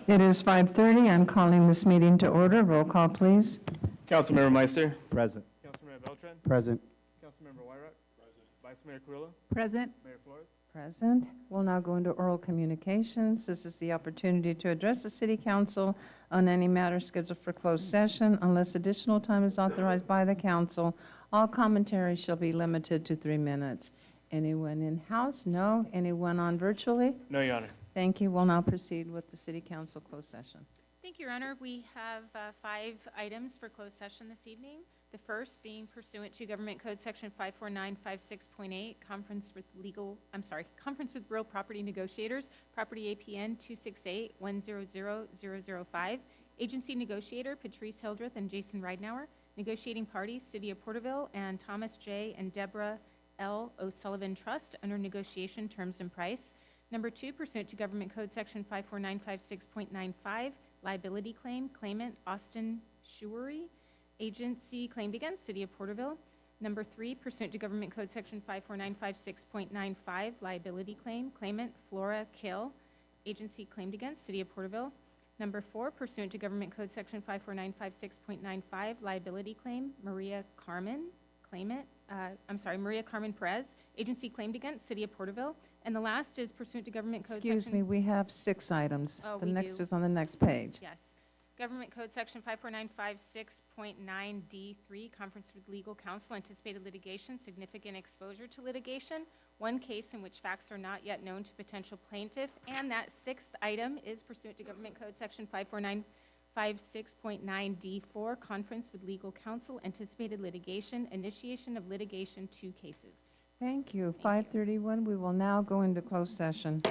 It is 5:30. I'm calling this meeting to order. Roll call, please. Councilmember Meister. Present. Councilmember Beltran. Present. Councilmember Wyrock. Present. Vice Mayor Carrillo. Present. Mayor Flores. Present. We'll now go into oral communications. This is the opportunity to address the City Council on any matter scheduled for closed session. Unless additional time is authorized by the council, all commentary shall be limited to 3 minutes. Anyone in-house? No. Anyone on virtually? No, Your Honor. Thank you. We'll now proceed with the City Council closed session. Thank you, Your Honor. We have 5 items for closed session this evening. The first being pursuant to Government Code Section 54956.8, conference with real property negotiators, property APN 268-100-005. Agency negotiator Patrice Hildreth and Jason Ridenour. Negotiating parties City of Porterville and Thomas J. and Deborah L. O'Sullivan Trust under negotiation terms and price. Number 2, pursuant to Government Code Section 54956.95, liability claim, claimant Austin Shuery, agency claimed against City of Porterville. Number 3, pursuant to Government Code Section 54956.95, liability claim, claimant Flora Kill, agency claimed against City of Porterville. Number 4, pursuant to Government Code Section 54956.95, liability claim, Maria Carmen, Maria Carmen Perez, agency claimed against City of Porterville. And the last is pursuant to Government Code Excuse me, we have 6 items. Oh, The we next do. is on the next page. Yes. Government Code Section 54956.9D3, conference with legal counsel, anticipated litigation, significant exposure to litigation, one case in which facts are not yet known to potential plaintiff. And that 6th item is pursuant to Government Code Section 54956.9D4, conference with legal counsel, anticipated litigation, initiation of litigation, 2 cases. Thank you. 5:31, we will now go into closed session.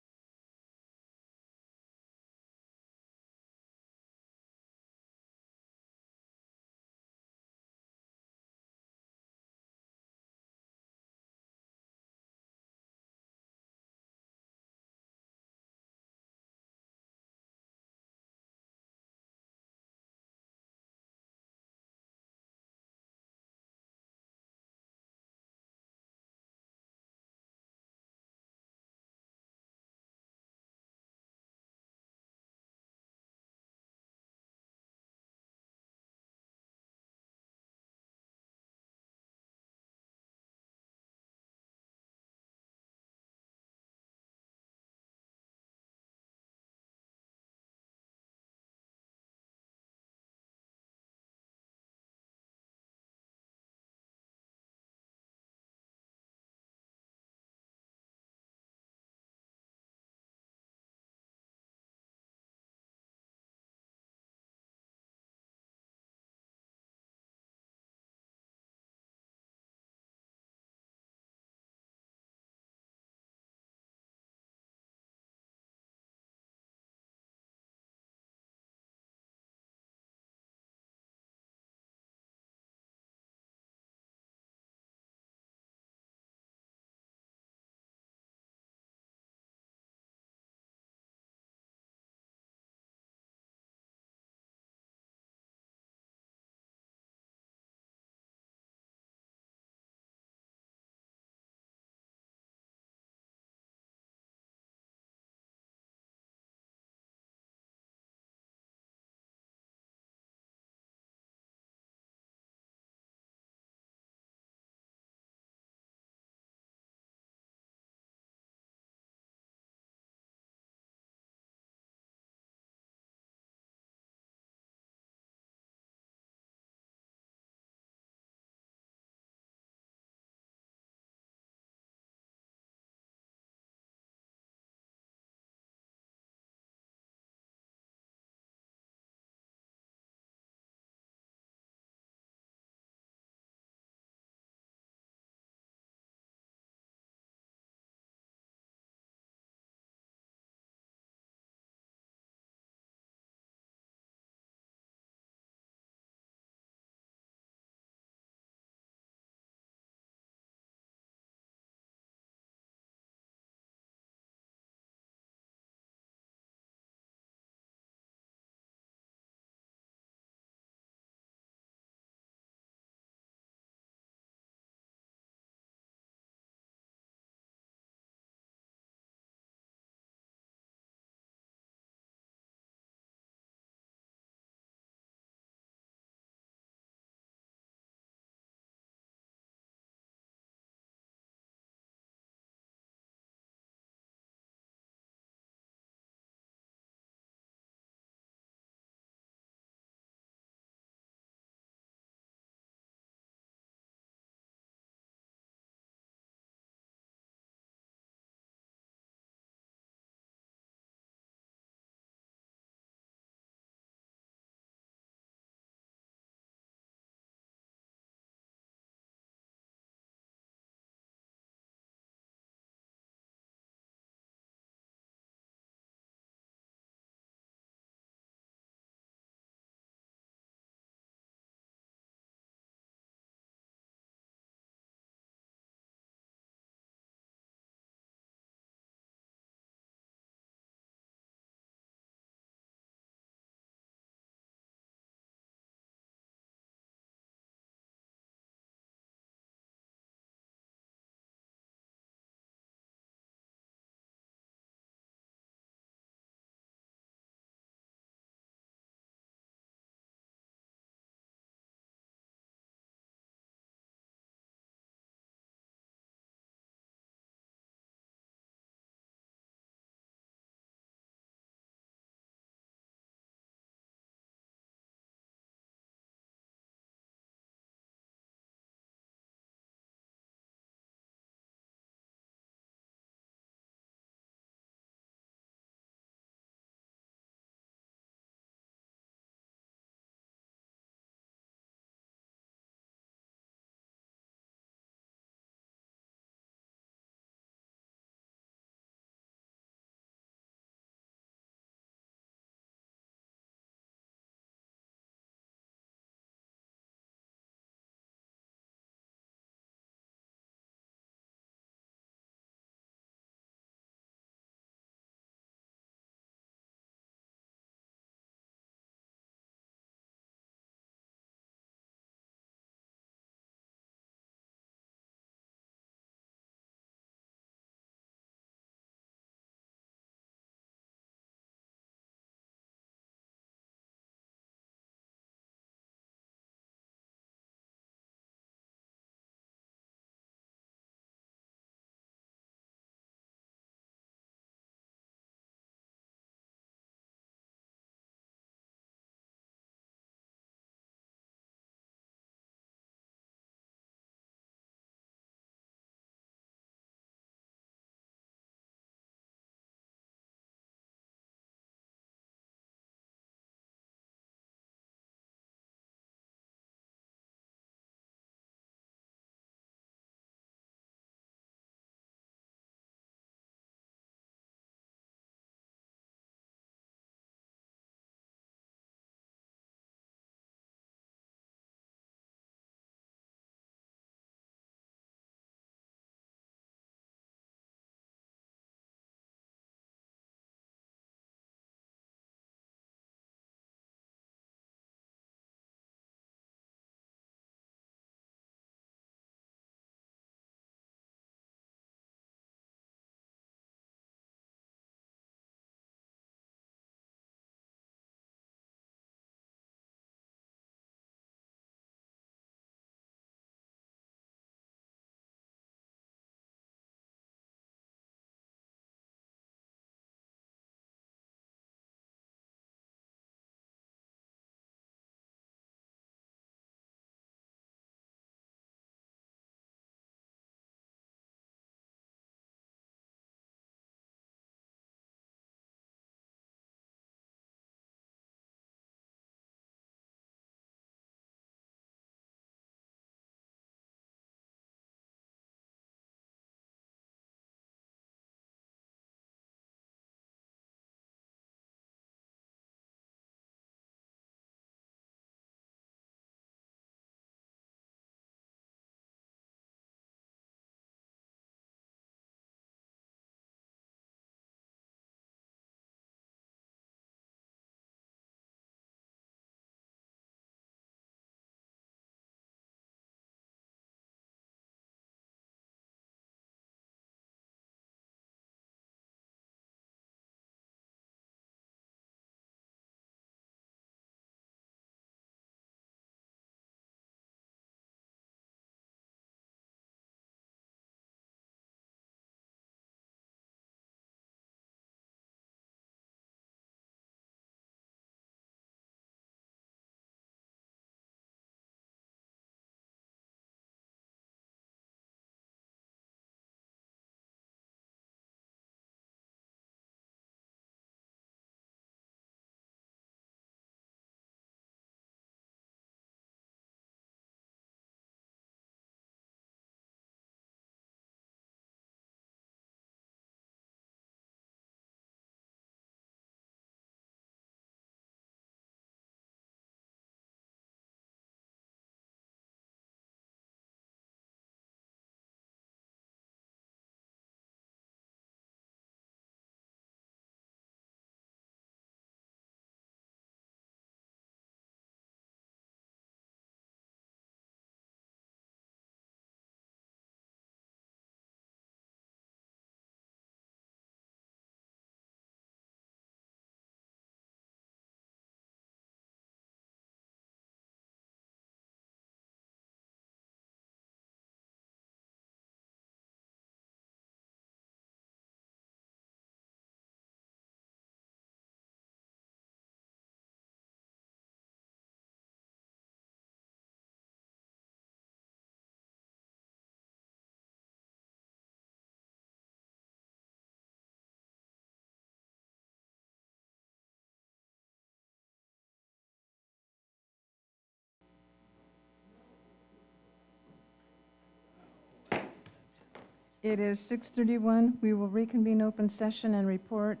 It is 6:31. We will reconvene open session and report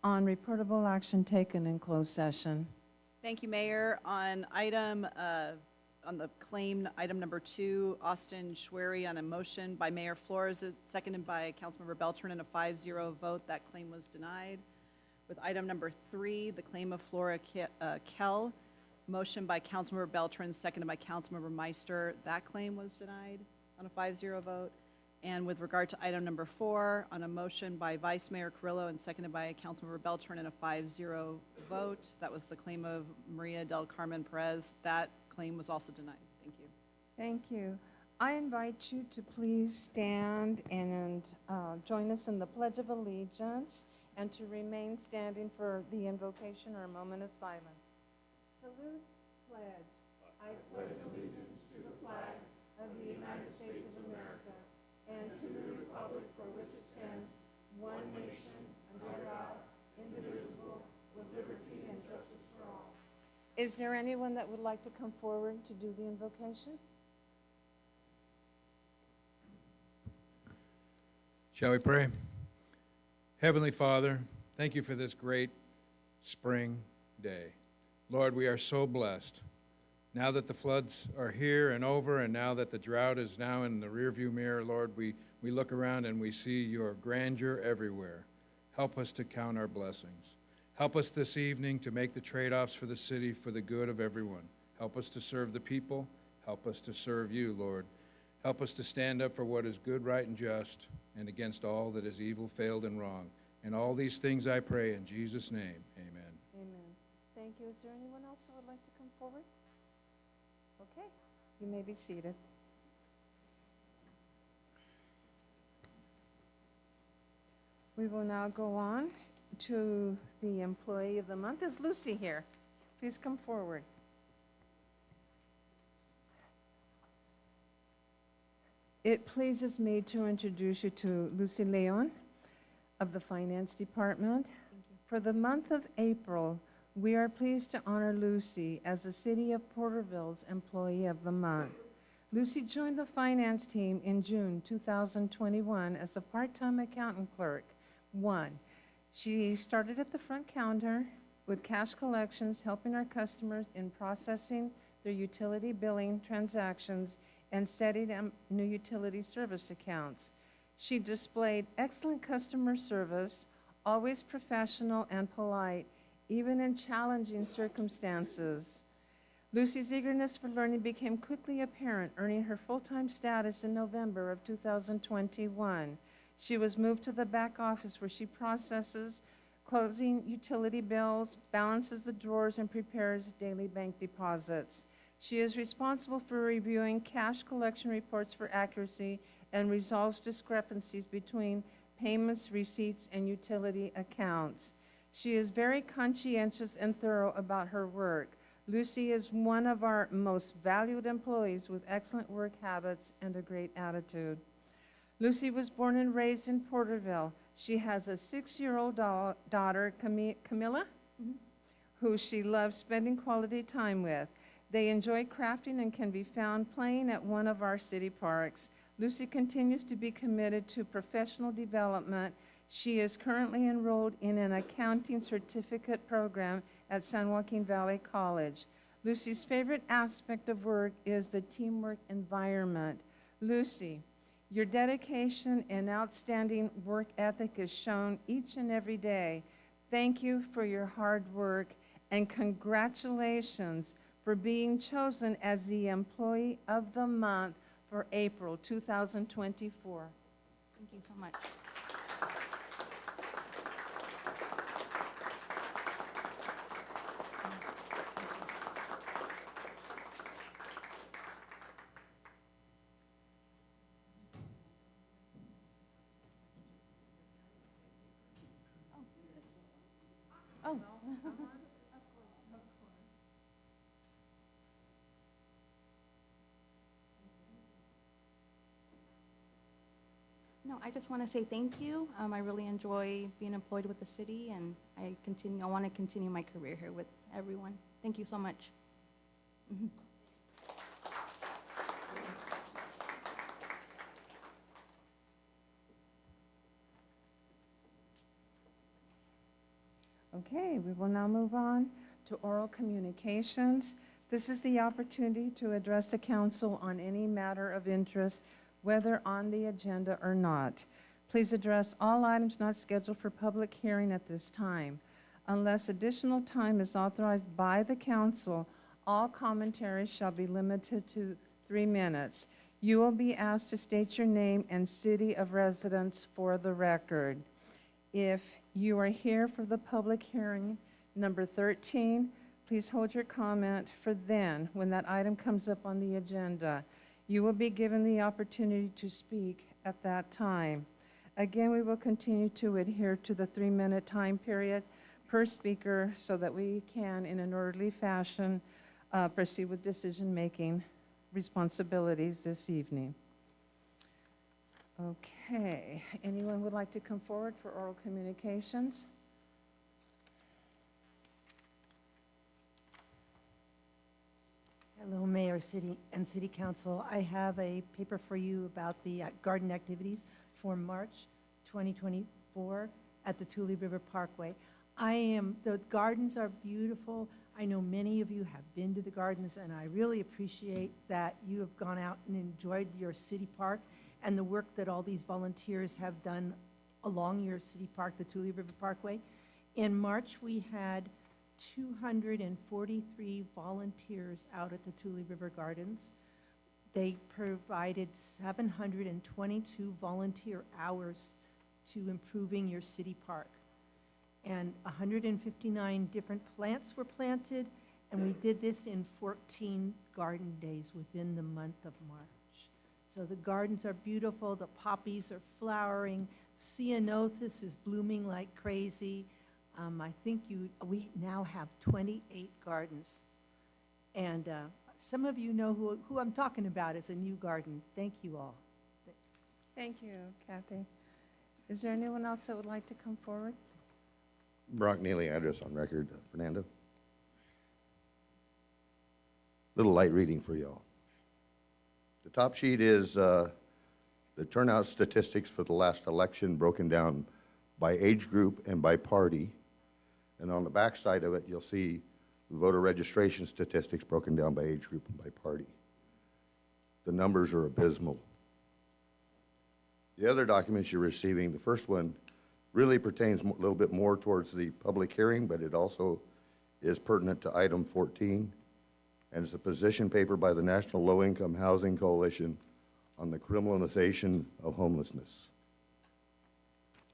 on reportable action taken in closed session. Thank you, Mayor. On the claim, item number 2, Austin Schwery, on a motion by Mayor Flores, seconded by Councilmember Beltran, and a 5-0 vote, that claim was denied. With item number 3, the claim of Flora Kell, motion by Councilmember Beltran, seconded by Councilmember Meister, that claim was denied on a 5-0 vote. And with regard to item number 4, on a motion by Vice Mayor Carrillo and seconded by Councilmember Beltran and a 5-0 vote, that was the claim of Maria del Carmen Perez. That claim was also denied. Thank you. Thank you. I invite you to please stand and join us in the Pledge of Allegiance and to remain standing for the invocation or a moment of silence. Salute, pledge. I pledge allegiance to the flag of the United States of America and to the republic for which it stands, one nation, under God, indivisible, with liberty and justice for all. Is there anyone that would like to come forward to do the invocation? Shall we pray? Heavenly Father, thank you for this great spring day. Lord, we are so blessed. Now that the floods are here and over, and now that the drought is now in the rearview mirror, Lord, we look around and we see your grandeur everywhere. Help us to count our blessings. Help us this evening to make the trade-offs for the city for the good of everyone. Help us to serve the people. Help us to serve you, Lord. Help us to stand up for what is good, right, and just, and against all that is evil, failed, and wrong. And all these things I pray in Jesus' name. Amen. Amen. Thank you. Is there anyone else who would like to come forward? Okay, you may be seated. We will now go on to the Employee of the Month. Is Lucy here? Please come forward. It pleases me to introduce you to Lucy Leon of the Finance Department. For the month of April, we are pleased to honor Lucy as the City of Porterville's Employee of the Month. Lucy joined the finance team in June 2021 as a part-time accountant clerk. 1. She started at the front counter with cash collections, helping our customers in processing their utility billing transactions and setting up new utility service accounts. She displayed excellent customer service, always professional and polite, even in challenging circumstances. Lucy's eagerness for learning became quickly apparent, earning her full-time status in November of 2021. She was moved to the back office where she processes closing utility bills, balances the drawers, and prepares daily bank deposits. She is responsible for reviewing cash collection reports for accuracy and resolves discrepancies between payments, receipts, and utility accounts. She is very conscientious and thorough about her work. Lucy is one of our most valued employees with excellent work habits and a great attitude. Lucy was born and raised in Porterville. She has a 6-year-old daughter, Camilla, who she loves spending quality time with. They enjoy crafting and can be found playing at one of our city parks. Lucy continues to be committed to professional development. She is currently enrolled in an accounting certificate program at San Joaquin Valley College. Lucy's favorite aspect of work is the teamwork environment. Lucy, your dedication and outstanding work ethic is shown each and every day. Thank you for your hard work and congratulations for being chosen as the Employee of the Month for April 2024. Thank you so much. Oh. No, I just want to say thank you. I really enjoy being employed with the city, and I want to continue my career here with everyone. Thank you so much. Mhm. Okay, we will now move on to oral communications. This is the opportunity to address the council on any matter of interest, whether on the agenda or not. Please address all items not scheduled for public hearing at this time. Unless additional time is authorized by the council, all commentaries shall be limited to 3 minutes. You will be asked to state your name and city of residence for the record. If you are here for the public hearing, number 13, please hold your comment for then, when that item comes up on the agenda. You will be given the opportunity to speak at that time. Again, we will continue to adhere to the 3-minute time period per speaker so that we can, in an orderly fashion, proceed with decision-making responsibilities this evening. Okay, anyone would like to come forward for oral communications? Hello, Mayor, City, and City Council. I have a paper for you about the garden activities for March 2024 at the Tule River Parkway. The gardens are beautiful. I know many of you have been to the gardens, and I really appreciate that you have gone out and enjoyed your city park and the work that all these volunteers have done along your city park, the Tule River Parkway. In March, we had 243 volunteers out at the Tule River Gardens. They provided 722 volunteer hours to improving your city park. And 159 different plants were planted, and we did this in 14 garden days within the month of March. So the gardens are beautiful, the poppies are flowering, ceanothus is blooming like crazy. I think we now have 28 gardens. And some of you know who I'm talking about as a new garden. Thank you all. Thank you, Kathy. Is there anyone else that would like to come forward? Brock Neely, address on record. Fernando? Little light reading for y'all. The top sheet is the turnout statistics for the last election broken down by age group and by party. And on the back side of it, you'll see the voter registration statistics broken down by age group and by party. The numbers are abysmal. The other documents you're receiving, the first one really pertains a little bit more towards the public hearing, but it also is pertinent to item 14, and it's a position paper by the National Low Income Housing Coalition on the criminalization of homelessness.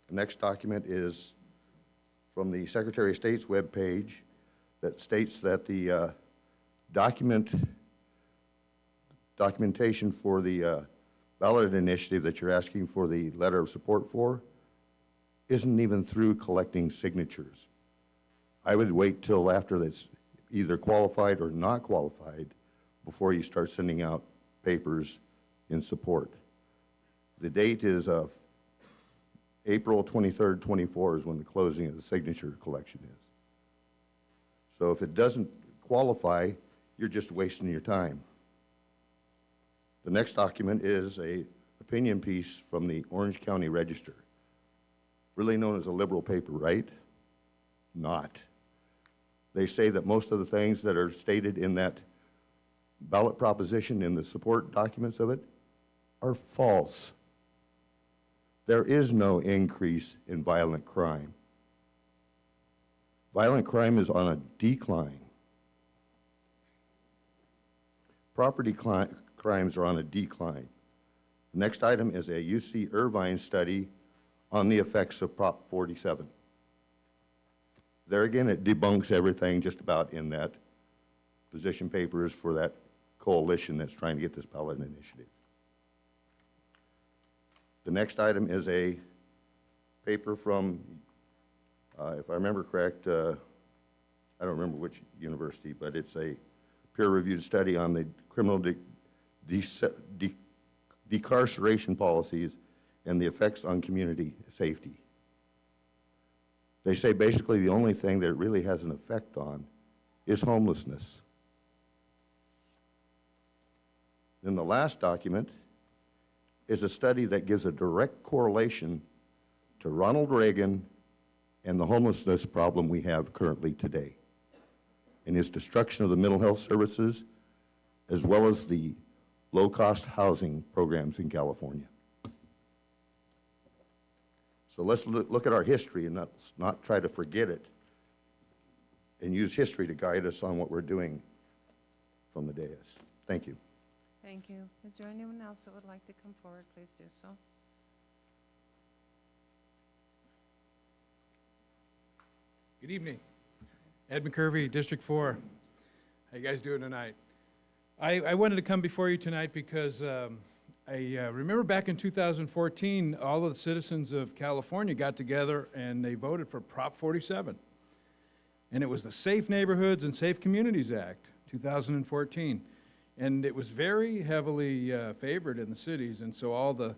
The next document is from the Secretary of State's webpage that states that the documentation for the ballot initiative that you're asking for the letter of support for isn't even through collecting signatures. I would wait till after that's either qualified or not qualified before you start sending out papers in support. The date is April 23rd, 24 is when the closing of the signature collection is. So if it doesn't qualify, you're just wasting your time. The next document is an opinion piece from the Orange County Register, really known as a liberal paper, right? Not. They say that most of the things that are stated in that ballot proposition in the support documents of it are false. There is no increase in violent crime. Violent crime is on a decline. Property crimes are on a decline. The next item is a UC Irvine study on the effects of Prop 47. There again, it debunks everything just about in that position papers for that coalition that's trying to get this ballot initiative. The next item is a paper from, if I remember correct, I don't remember which university, but it's a peer-reviewed study on the criminal decarceration policies and the effects on community safety. They say basically the only thing that it really has an effect on is homelessness. Then the last document is a study that gives a direct correlation to Ronald Reagan and the homelessness problem we have currently today, and its destruction of the mental health services, as well as the low-cost housing programs in California. So let's look at our history and not try to forget it, and use history to guide us on what we're doing from the dais. Thank you. Thank you. Is there anyone else that would like to come forward? Please do so. Good evening. Ed McCurvey, District 4. How you guys doing tonight? I wanted to come before you tonight because I remember back in 2014, all of the citizens of California got together and they voted for Prop 47. And it was the Safe Neighborhoods and Safe Communities Act, 2014. And it was very heavily favored in the cities, and so all the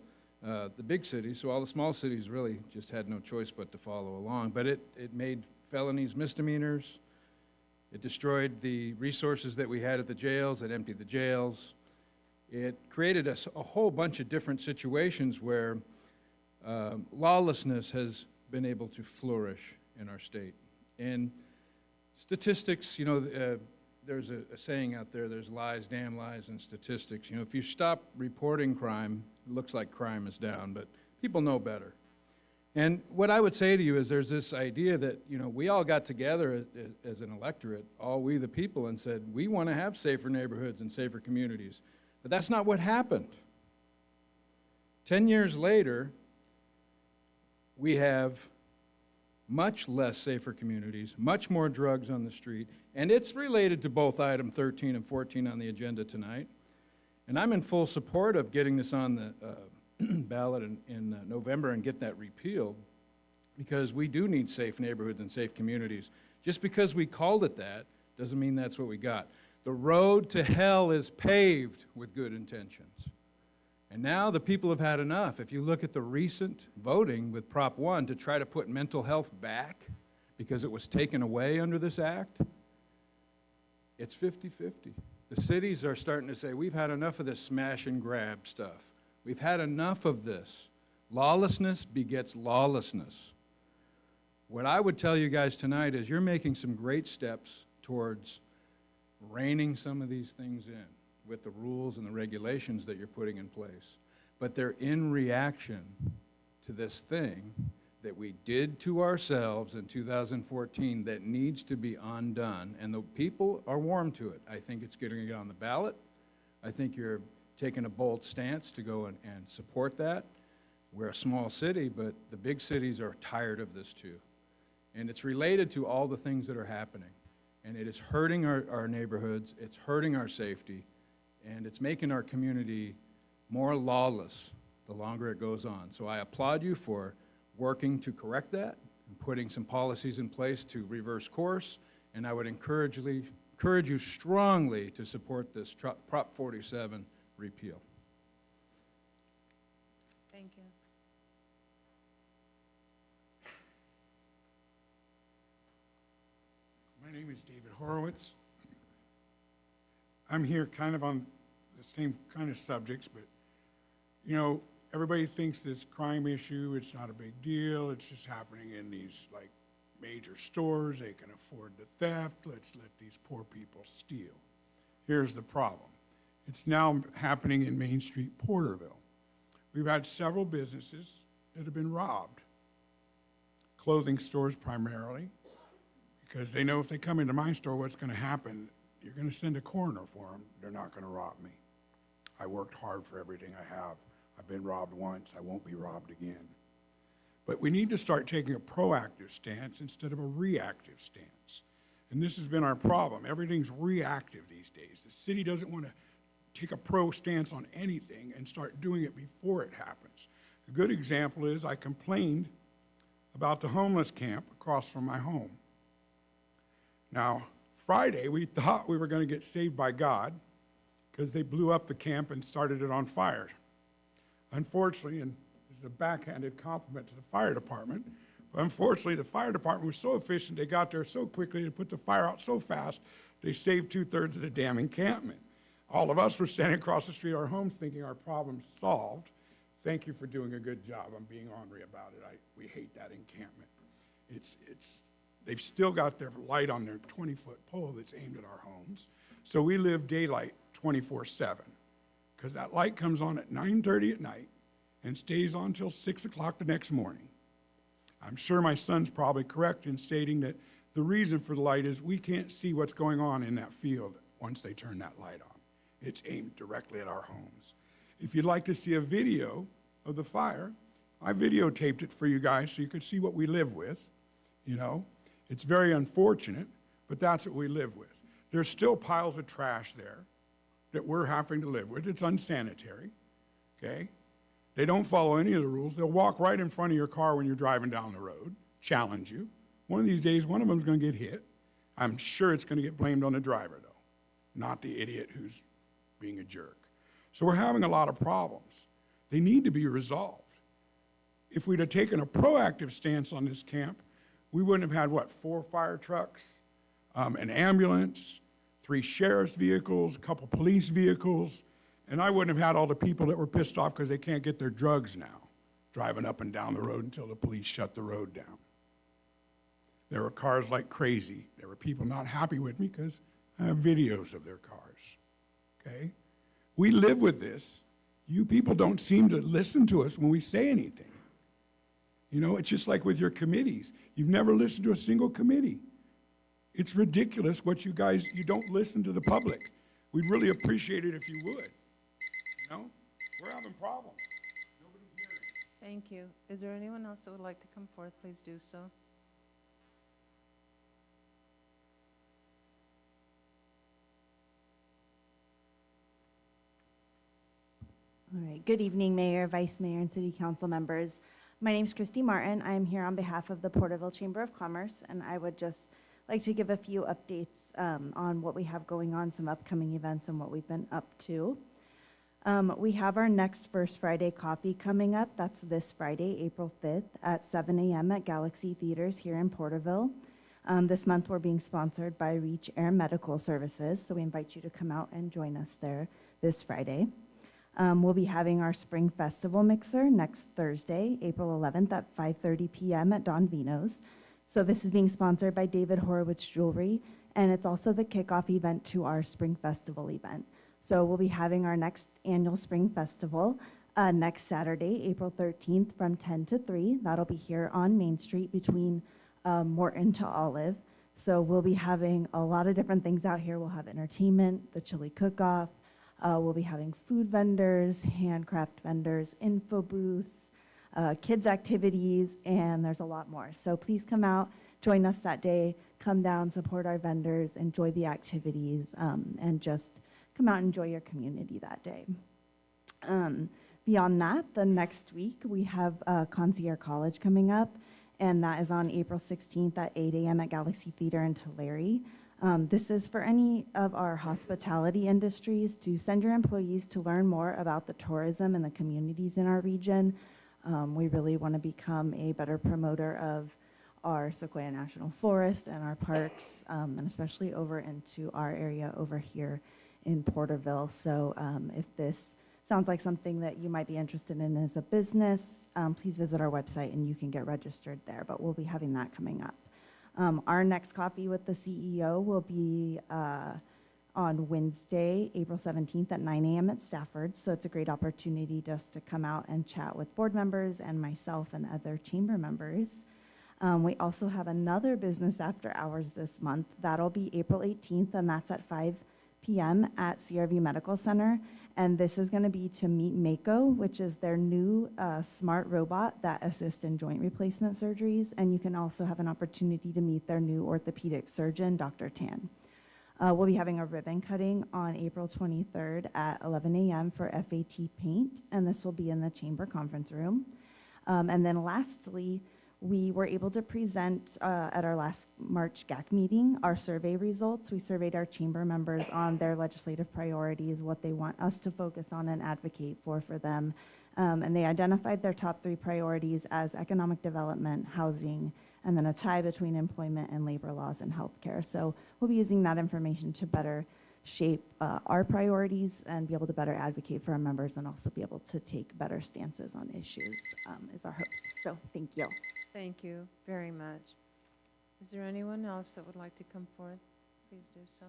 big cities, so all the small cities really just had no choice but to follow along. But it made felonies misdemeanors. It destroyed the resources that we had at the jails. It emptied the jails. It created a whole bunch of different situations where lawlessness has been able to flourish in our state. And statistics, you know, there's a saying out there, there's lies, damn lies, and statistics. You know, if you stop reporting crime, it looks like crime is down, but people know better. And what I would say to you is there's this idea that, you know, we all got together as an electorate, all we the people, and said, we want to have safer neighborhoods and safer communities. But that's not what happened. 10 years later, we have much less safer communities, much more drugs on the street, and it's related to both item 13 and 14 on the agenda tonight. And I'm in full support of getting this on the ballot in November and get that repealed, because we do need safe neighborhoods and safe communities. Just because we called it that doesn't mean that's what we got. The road to hell is paved with good intentions. And now the people have had enough. If you look at the recent voting with Prop 1 to try to put mental health back because it was taken away under this act, it's 50-50. The cities are starting to say, we've had enough of this smash and grab stuff. We've had enough of this. Lawlessness begets lawlessness. What I would tell you guys tonight is you're making some great steps towards reining some of these things in with the rules and the regulations that you're putting in place. But they're in reaction to this thing that we did to ourselves in 2014 that needs to be undone, and the people are warm to it. I think it's getting it on the ballot. I think you're taking a bold stance to go and support that. We're a small city, but the big cities are tired of this too. And it's related to all the things that are happening. And it is hurting our neighborhoods, it's hurting our safety, and it's making our community more lawless the longer it goes on. So I applaud you for working to correct that and putting some policies in place to reverse course, and I would encourage you strongly to support this Prop 47 repeal. Thank you. My name is David Horowitz. I'm here kind of on the same kind of subjects, but, you know, everybody thinks this crime issue, it's not a big deal. It's just happening in these, like, major stores. They can afford the theft. Let's let these poor people steal. Here's the problem. It's now happening in Main Street, Porterville. We've had several businesses that have been robbed. Clothing stores primarily, because they know if they come into my store, what's going to happen. You're going to send a coroner for them. They're not going to rob me. I worked hard for everything I have. I've been robbed once. I won't be robbed again. But we need to start taking a proactive stance instead of a reactive stance. And this has been our problem. Everything's reactive these days. The city doesn't want to take a pro stance on anything and start doing it before it happens. A good example is I complained about the homeless camp across from my home. Now, Friday, we thought we were going to get saved by God because they blew up the camp and started it on fire. Unfortunately, and this is a backhanded compliment to the fire department, but unfortunately, the fire department was so efficient, they got there so quickly, they put the fire out so fast, they saved 2/3 of the damn encampment. All of us were standing across the street at our homes thinking our problem's solved. Thank you for doing a good job. I'm being ornery about it. We hate that encampment. They've still got their light on their 20-foot pole that's aimed at our homes. So we live daylight 24/7, because that light comes on at 9:30 at night and stays on till 6 o'clock the next morning. I'm sure my son's probably correct in stating that the reason for the light is we can't see what's going on in that field once they turn that light on. It's aimed directly at our homes. If you'd like to see a video of the fire, I videotaped it for you guys so you could see what we live with. You know, it's very unfortunate, but that's what we live with. There's still piles of trash there that we're having to live with. It's unsanitary, okay? They don't follow any of the rules. They'll walk right in front of your car when you're driving down the road, challenge you. One of these days, one of them's going to get hit. I'm sure it's going to get blamed on the driver, though, not the idiot who's being a jerk. So we're having a lot of problems. They need to be resolved. If we'd have taken a proactive stance on this camp, we wouldn't have had, what, 4 fire trucks, an ambulance, 3 sheriff's vehicles, a couple police vehicles, and I wouldn't have had all the people that were pissed off because they can't get their drugs now, driving up and down the road until the police shut the road down. There were cars like crazy. There were people not happy with me because I have videos of their cars, okay? We live with this. You people don't seem to listen to us when we say anything. You know, it's just like with your committees. You've never listened to a single committee. It's ridiculous what you guys, you don't listen to the public. We'd really appreciate it if you would. You know, we're having problems. Nobody's hearing. Thank you. Is there anyone else that would like to come forth? Please do so. All right. Good evening, Mayor, Vice Mayor, and City Council members. My name is Christy Martin. I am here on behalf of the Porterville Chamber of Commerce, and I would just like to give a few updates on what we have going on, some upcoming events, and what we've been up to. We have our next First Friday Coffee coming up. That's this Friday, April 5th at 7 a.m. at Galaxy Theaters here in Porterville. This month, we're being sponsored by Reach Air Medical Services, so we invite you to come out and join us there this Friday. We'll be having our Spring Festival Mixer next Thursday, April 11th at 5:30 p.m. at Don Vino's. So this is being sponsored by David Horowitz Jewelry, and it's also the kickoff event to our Spring Festival event. So we'll be having our next annual Spring Festival next Saturday, April 13th from 10 to 3. That'll be here on Main Street between Morton to Olive. So we'll be having a lot of different things out here. We'll have entertainment, the chili cook-off. We'll be having food vendors, handcraft vendors, info booths, kids activities, and there's a lot more. So please come out, join us that day, come down, support our vendors, enjoy the activities, and just come out and enjoy your community that day. Beyond that, the next week we have Concierge College coming up, and that is on April 16th at 8 a.m. at Galaxy Theater in Tulare. This is for any of our hospitality industries to send your employees to learn more about the tourism and the communities in our region. We really want to become a better promoter of our Sequoia National Forest and our parks, and especially over into our area over here in Porterville. So if this sounds like something that you might be interested in as a business, please visit our website and you can get registered there, but we'll be having that coming up. Our next coffee with the CEO will be on Wednesday, April 17th at 9 a.m. at Stafford. So it's a great opportunity just to come out and chat with board members and myself and other chamber members. We also have another business after hours this month. That'll be April 18th, and that's at 5 p.m. at CRV Medical Center. And this is going to be to meet Mako, which is their new smart robot that assists in joint replacement surgeries. And you can also have an opportunity to meet their new orthopedic surgeon, Dr. Tan. We'll be having a ribbon cutting on April 23rd at 11 a.m. for FAT Paint, and this will be in the chamber conference room. And then lastly, we were able to present at our last March GAC meeting our survey results. We surveyed our chamber members on their legislative priorities, what they want us to focus on and advocate for them. And they identified their top 3 priorities as economic development, housing, and then a tie between employment and labor laws and healthcare. So we'll be using that information to better shape our priorities and be able to better advocate for our members and also be able to take better stances on issues is our hopes. So thank you. Thank you very much. Is there anyone else that would like to come forth? Please do so.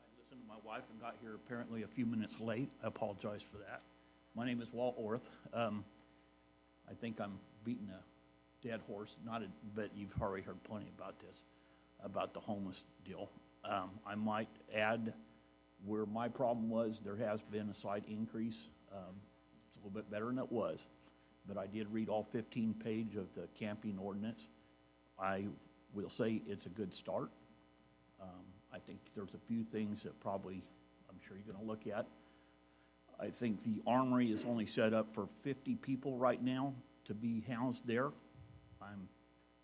I listened to my wife and got here apparently a few minutes late. I apologize for that. My name is Walt Orth. I think I'm beating a dead horse, but you've already heard plenty about this, about the homeless deal. I might add where my problem was, there has been a slight increase. It's a little bit better than it was, but I did read all 15 page of the camping ordinance. I will say it's a good start. I think there's a few things that probably, I'm sure you're gonna look at. I think the armory is only set up for 50 people right now to be housed there. I'm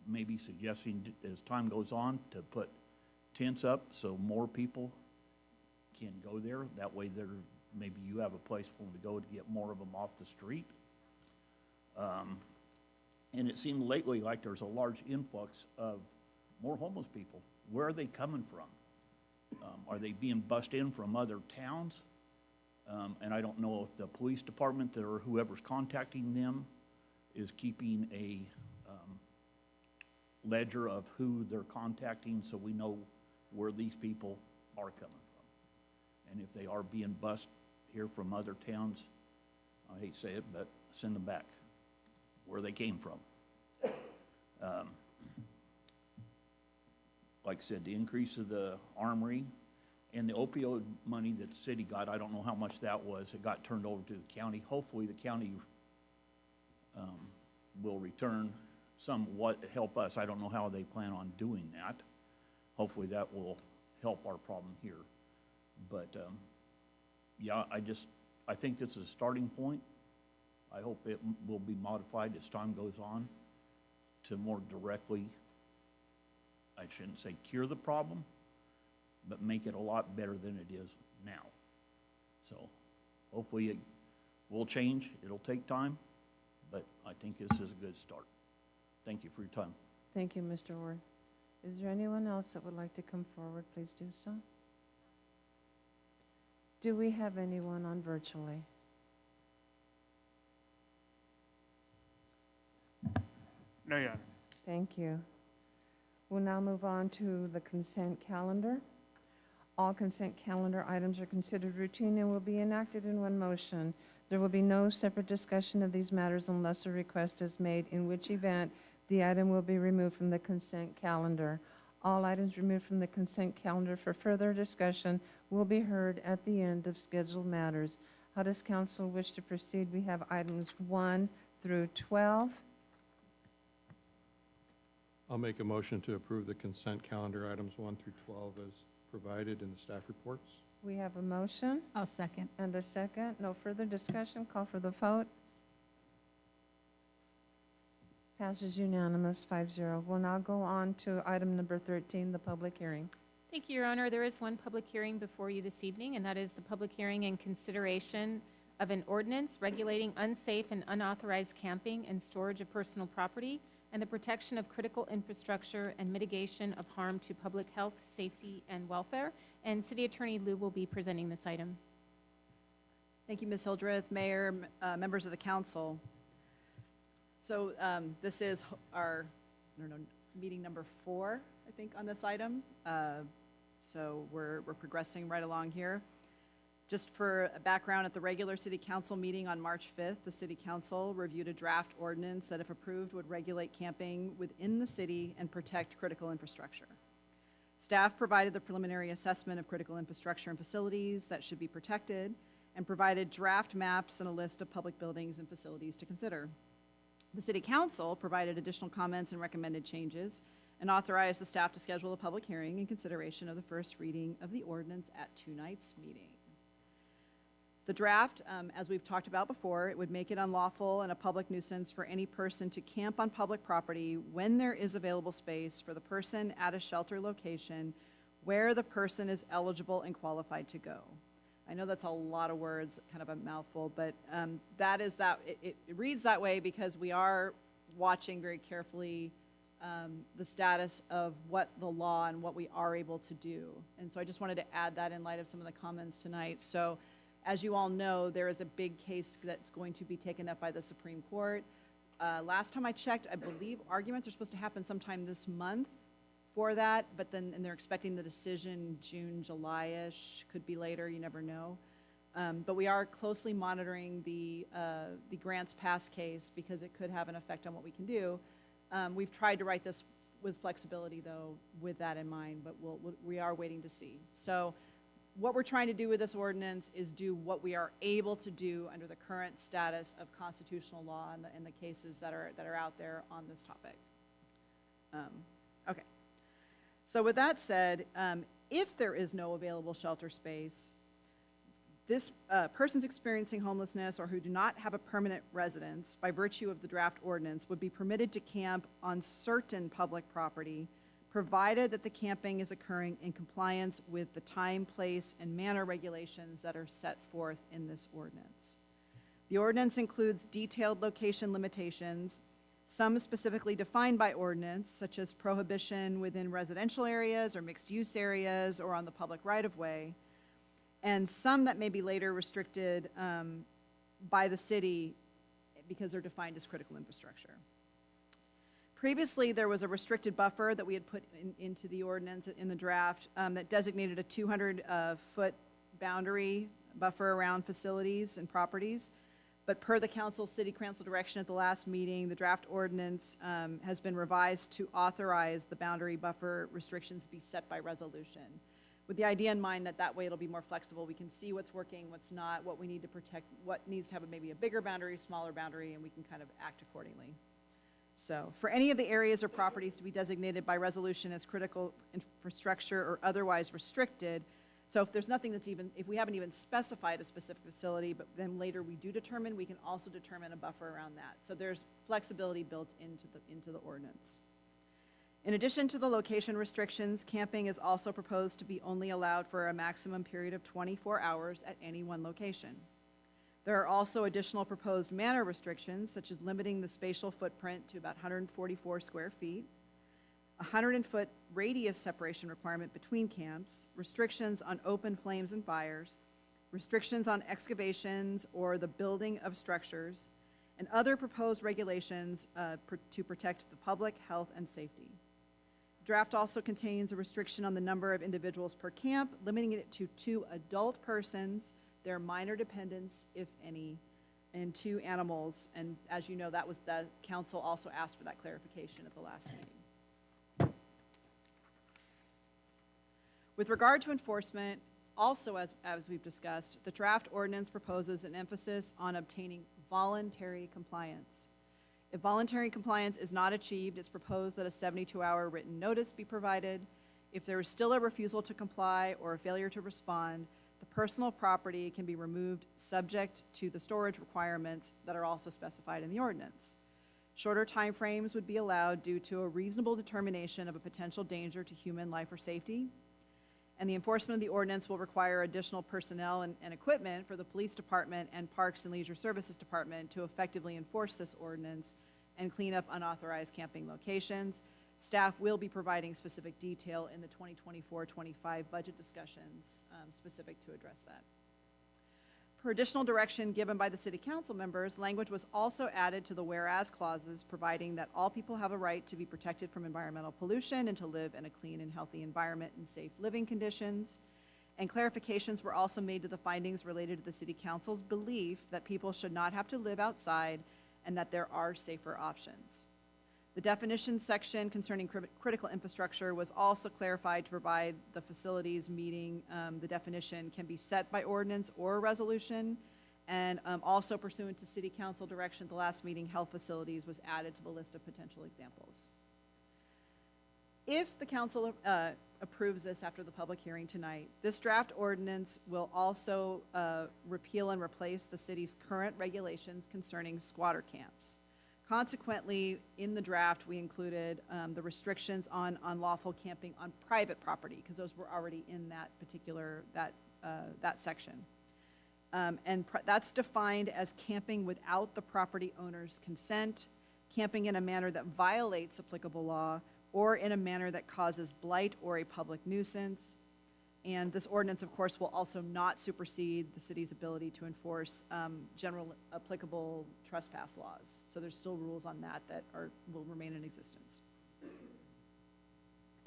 maybe suggesting as time goes on to put tents up so more people can go there. That way maybe you have a place for them to go to get more of them off the street. And it seemed lately like there's a large influx of more homeless people. Where are they coming from? Are they being bussed in from other towns? And I don't know if the police department or whoever's contacting them is keeping a ledger of who they're contacting so we know where these people are coming from. And if they are being bussed here from other towns, I hate to say it, but send them back where they came from. Like I said, the increase of the armory and the opioid money that the city got, I don't know how much that was. It got turned over to the county. Hopefully the county will return somewhat, help us. I don't know how they plan on doing that. Hopefully that will help our problem here. But yeah, I think this is a starting point. I hope it will be modified as time goes on to more directly, I shouldn't say cure the problem, but make it a lot better than it is now. So hopefully it will change. It'll take time, but I think this is a good start. Thank you for your time. Thank you, Mr. Ward. Is there anyone else that would like to come forward? Please do so. Do we have anyone on virtually? No, Your Honor. Thank you. We'll now move on to the consent calendar. All consent calendar items are considered routine and will be enacted in one motion. There will be no separate discussion of these matters unless a request is made, in which event the item will be removed from the consent calendar. All items removed from the consent calendar for further discussion will be heard at the end of scheduled matters. How does council wish to proceed? We have items 1 through 12. I'll make a motion to approve the consent calendar items 1 through 12 as provided in the staff reports. We have a motion I'll second. and a second. No further discussion. Call for the vote. Passes unanimous, 5-0. We'll now go on to item number 13, the public hearing. Thank you, Your Honor. There is one public hearing before you this evening, and that is the public hearing in consideration of an ordinance regulating unsafe and unauthorized camping and storage of personal property and the protection of critical infrastructure and mitigation of harm to public health, safety, and welfare. And City Attorney Liu will be presenting this item. Thank you, Ms. Hildreth, Mayor, members of the council. So this is our, I don't know, meeting number 4, I think, on this item. So we're progressing right along here. Just for a background, at the regular city council meeting on March 5th, the city council reviewed a draft ordinance that, if approved, would regulate camping within the city and protect critical infrastructure. Staff provided the preliminary assessment of critical infrastructure and facilities that should be protected and provided draft maps and a list of public buildings and facilities to consider. The city council provided additional comments and recommended changes and authorized the staff to schedule a public hearing in consideration of the first reading of the ordinance at tonight's meeting. The draft, as we've talked about before, it would make it unlawful and a public nuisance for any person to camp on public property when there is available space for the person at a shelter location where the person is eligible and qualified to go. I know that's a lot of words, kind of a mouthful, but it reads that way because we are watching very carefully the status of what the law and what we are able to do. And so I just wanted to add that in light of some of the comments tonight. So As you all know, there is a big case that's going to be taken up by the Supreme Court. Last time I checked, I believe arguments are supposed to happen sometime this month for that, but then, and they're expecting the decision June, July-ish, could be later, you never know. But we are closely monitoring the grants pass case because it could have an effect on what we can do. We've tried to write this with flexibility, though, with that in mind, but we are waiting to see. So what we're trying to do with this ordinance is do what we are able to do under the current status of constitutional law and the cases that are out there on this topic. Okay. So with that said, if there is no available shelter space, this persons experiencing homelessness or who do not have a permanent residence by virtue of the draft ordinance would be permitted to camp on certain public property, provided that the camping is occurring in compliance with the time, place, and manner regulations that are set forth in this ordinance. The ordinance includes detailed location limitations, some specifically defined by ordinance, such as prohibition within residential areas or mixed-use areas or on the public right-of-way, and some that may be later restricted by the city because they're defined as critical infrastructure. Previously, there was a restricted buffer that we had put into the ordinance in the draft that designated a 200-foot boundary buffer around facilities and properties. But per the city council direction at the last meeting, the draft ordinance has been revised to authorize the boundary buffer restrictions to be set by resolution, with the idea in mind that that way it'll be more flexible. We can see what's working, what's not, what we need to protect, what needs to have maybe a bigger boundary, smaller boundary, and we can kind of act accordingly. So for any of the areas or properties to be designated by resolution as critical infrastructure or otherwise restricted, so if there's nothing that's even, if we haven't even specified a specific facility, but then later we do determine, we can also determine a buffer around that. So there's flexibility built into the ordinance. In addition to the location restrictions, camping is also proposed to be only allowed for a maximum period of 24 hours at any one location. There are also additional proposed manner restrictions, such as limiting the spatial footprint to about 144 square feet, a 100-foot radius separation requirement between camps, restrictions on open flames and fires, restrictions on excavations or the building of structures, and other proposed regulations to protect the public health and safety. Draft also contains a restriction on the number of individuals per camp, limiting it to 2 adult persons, their minor dependents, if any, and 2 animals. And as you know, that was the council also asked for that clarification at the last meeting. With regard to enforcement, also as we've discussed, the draft ordinance proposes an emphasis on obtaining voluntary compliance. If voluntary compliance is not achieved, it's proposed that a 72-hour written notice be provided. If there is still a refusal to comply or a failure to respond, the personal property can be removed subject to the storage requirements that are also specified in the ordinance. Shorter timeframes would be allowed due to a reasonable determination of a potential danger to human life or safety. And the enforcement of the ordinance will require additional personnel and equipment for the police department and Parks and Leisure Services Department to effectively enforce this ordinance and clean up unauthorized camping locations. Staff will be providing specific detail in the 2024-25 budget discussions specific to address that. Per additional direction given by the City Council members, language was also added to the whereas clauses, providing that all people have a right to be protected from environmental pollution and to live in a clean and healthy environment and safe living conditions. And clarifications were also made to the findings related to the City Council's belief that people should not have to live outside and that there are safer options. The definitions section concerning critical infrastructure was also clarified to provide the facilities meeting the definition can be set by ordinance or resolution, and also pursuant to City Council direction at the last meeting, health facilities was added to the list of potential examples. If the council approves this after the public hearing tonight, this draft ordinance will also repeal and replace the city's current regulations concerning squatter camps. Consequently, in the draft, we included the restrictions on unlawful camping on private property, because those were already in that particular, that section. That's defined as camping without the property owner's consent, camping in a manner that violates applicable law, or in a manner that causes blight or a public nuisance, And this ordinance, of course, will also not supersede the city's ability to enforce general applicable trespass laws. So there's still rules on that will remain in existence.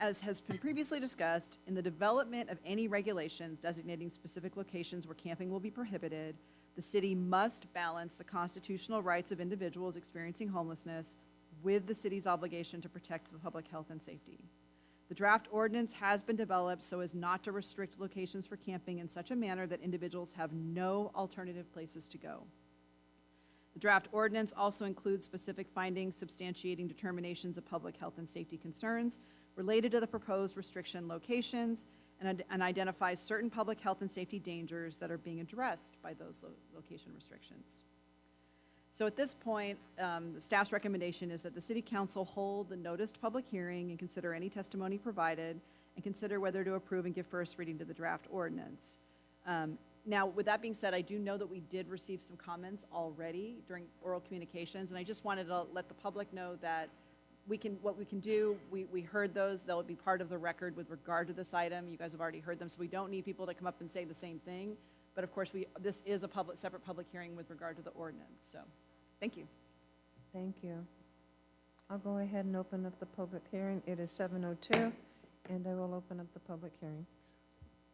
As has been previously discussed, in the development of any regulations designating specific locations where camping will be prohibited, the city must balance the constitutional rights of individuals experiencing homelessness with the city's obligation to protect the public health and safety. The draft ordinance has been developed so as not to restrict locations for camping in such a manner that individuals have no alternative places to go. The draft ordinance also includes specific findings substantiating determinations of public health and safety concerns related to the proposed restriction locations and identifies certain public health and safety dangers that are being addressed by those location restrictions. So at this point, the staff's recommendation is that the City Council hold the noticed public hearing and consider any testimony provided and consider whether to approve and give first reading to the draft ordinance. Now, with that being said, I do know that we did receive some comments already during oral communications, and I just wanted to let the public know that what we can do, we heard those, they'll be part of the record with regard to this item. You guys have already heard them, so we don't need people to come up and say the same thing. But of course, this is a separate public hearing with regard to the ordinance, so, thank you. Thank you. I'll go ahead and open up the public hearing. It is 7:02, and I will open up the public hearing.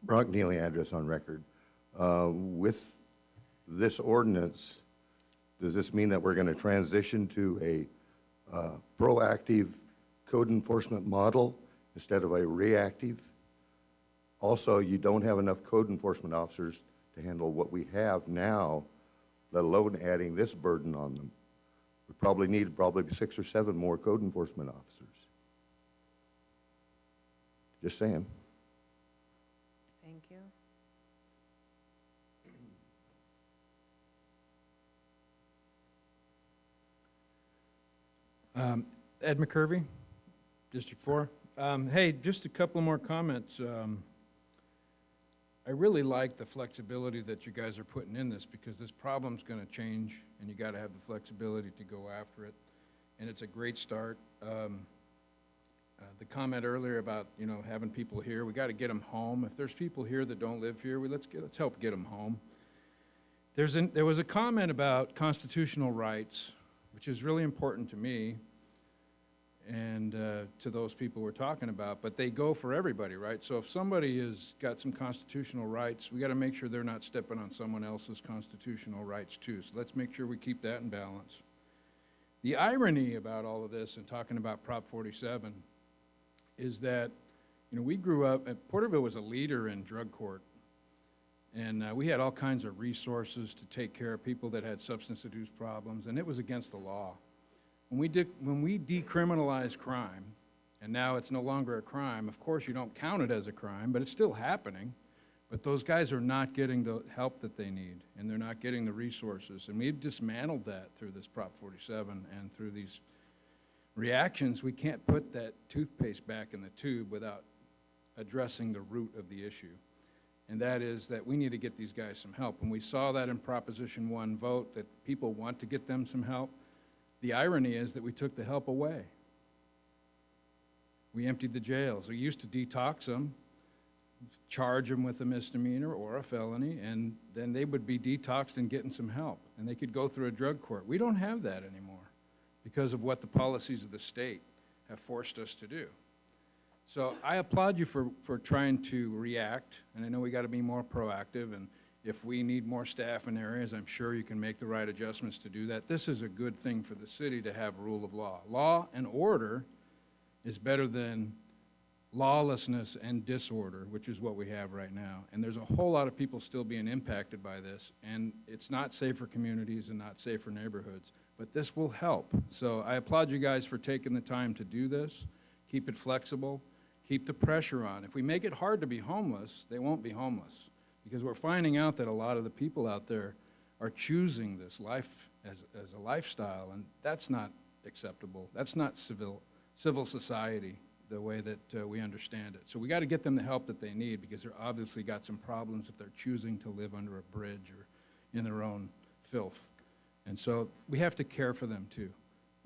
Brock Neely, address on record. With this ordinance, does this mean that we're going to transition to a proactive code enforcement model instead of a reactive? Also, you don't have enough code enforcement officers to handle what we have now, let alone adding this burden on them. We probably need 6 or 7 more code enforcement officers. Just saying. Thank you. Ed McCurvey, District 4. Hey, just a couple more comments. I really like the flexibility that you guys are putting in this because this problem's going to change and you got to have the flexibility to go after it. And it's a great start. The comment earlier about, having people here, we got to get them home. If there's people here that don't live here, let's help get them home. There was a comment about constitutional rights, which is really important to me and to those people we're talking about, but they go for everybody, right? So if somebody has got some constitutional rights, we got to make sure they're not stepping on someone else's constitutional rights too. So let's make sure we keep that in balance. The irony about all of this and talking about Prop 47 is that, we grew up, Porterville was a leader in drug court, and we had all kinds of resources to take care of people that had substance abuse problems, and it was against the law. When we decriminalized crime, and now it's no longer a crime, of course you don't count it as a crime, but it's still happening. But those guys are not getting the help that they need, and they're not getting the resources. And we've dismantled that through this Prop 47 and through these reactions. We can't put that toothpaste back in the tube without addressing the root of the issue. And that is that we need to get these guys some help. And we saw that in Proposition 1 vote, that people want to get them some help. The irony is that we took the help away. We emptied the jails. We used to detox them, charge them with a misdemeanor or a felony, and then they would be detoxed and getting some help, and they could go through a drug court. We don't have that anymore because of what the policies of the state have forced us to do. So I applaud you for trying to react, and I know we got to be more proactive, and if we need more staff in areas, I'm sure you can make the right adjustments to do that. This is a good thing for the city to have rule of law. Law and order is better than lawlessness and disorder, which is what we have right now. And there's a whole lot of people still being impacted by this, and it's not safe for communities and not safe for neighborhoods, but this will help. So I applaud you guys for taking the time to do this. Keep it flexible. Keep the pressure on. If we make it hard to be homeless, they won't be homeless, because we're finding out that a lot of the people out there are choosing this life as a lifestyle, and that's not acceptable. That's not civil society the way that we understand it. So we got to get them the help that they need, because they're obviously got some problems if they're choosing to live under a bridge or in their own filth. And so we have to care for them too.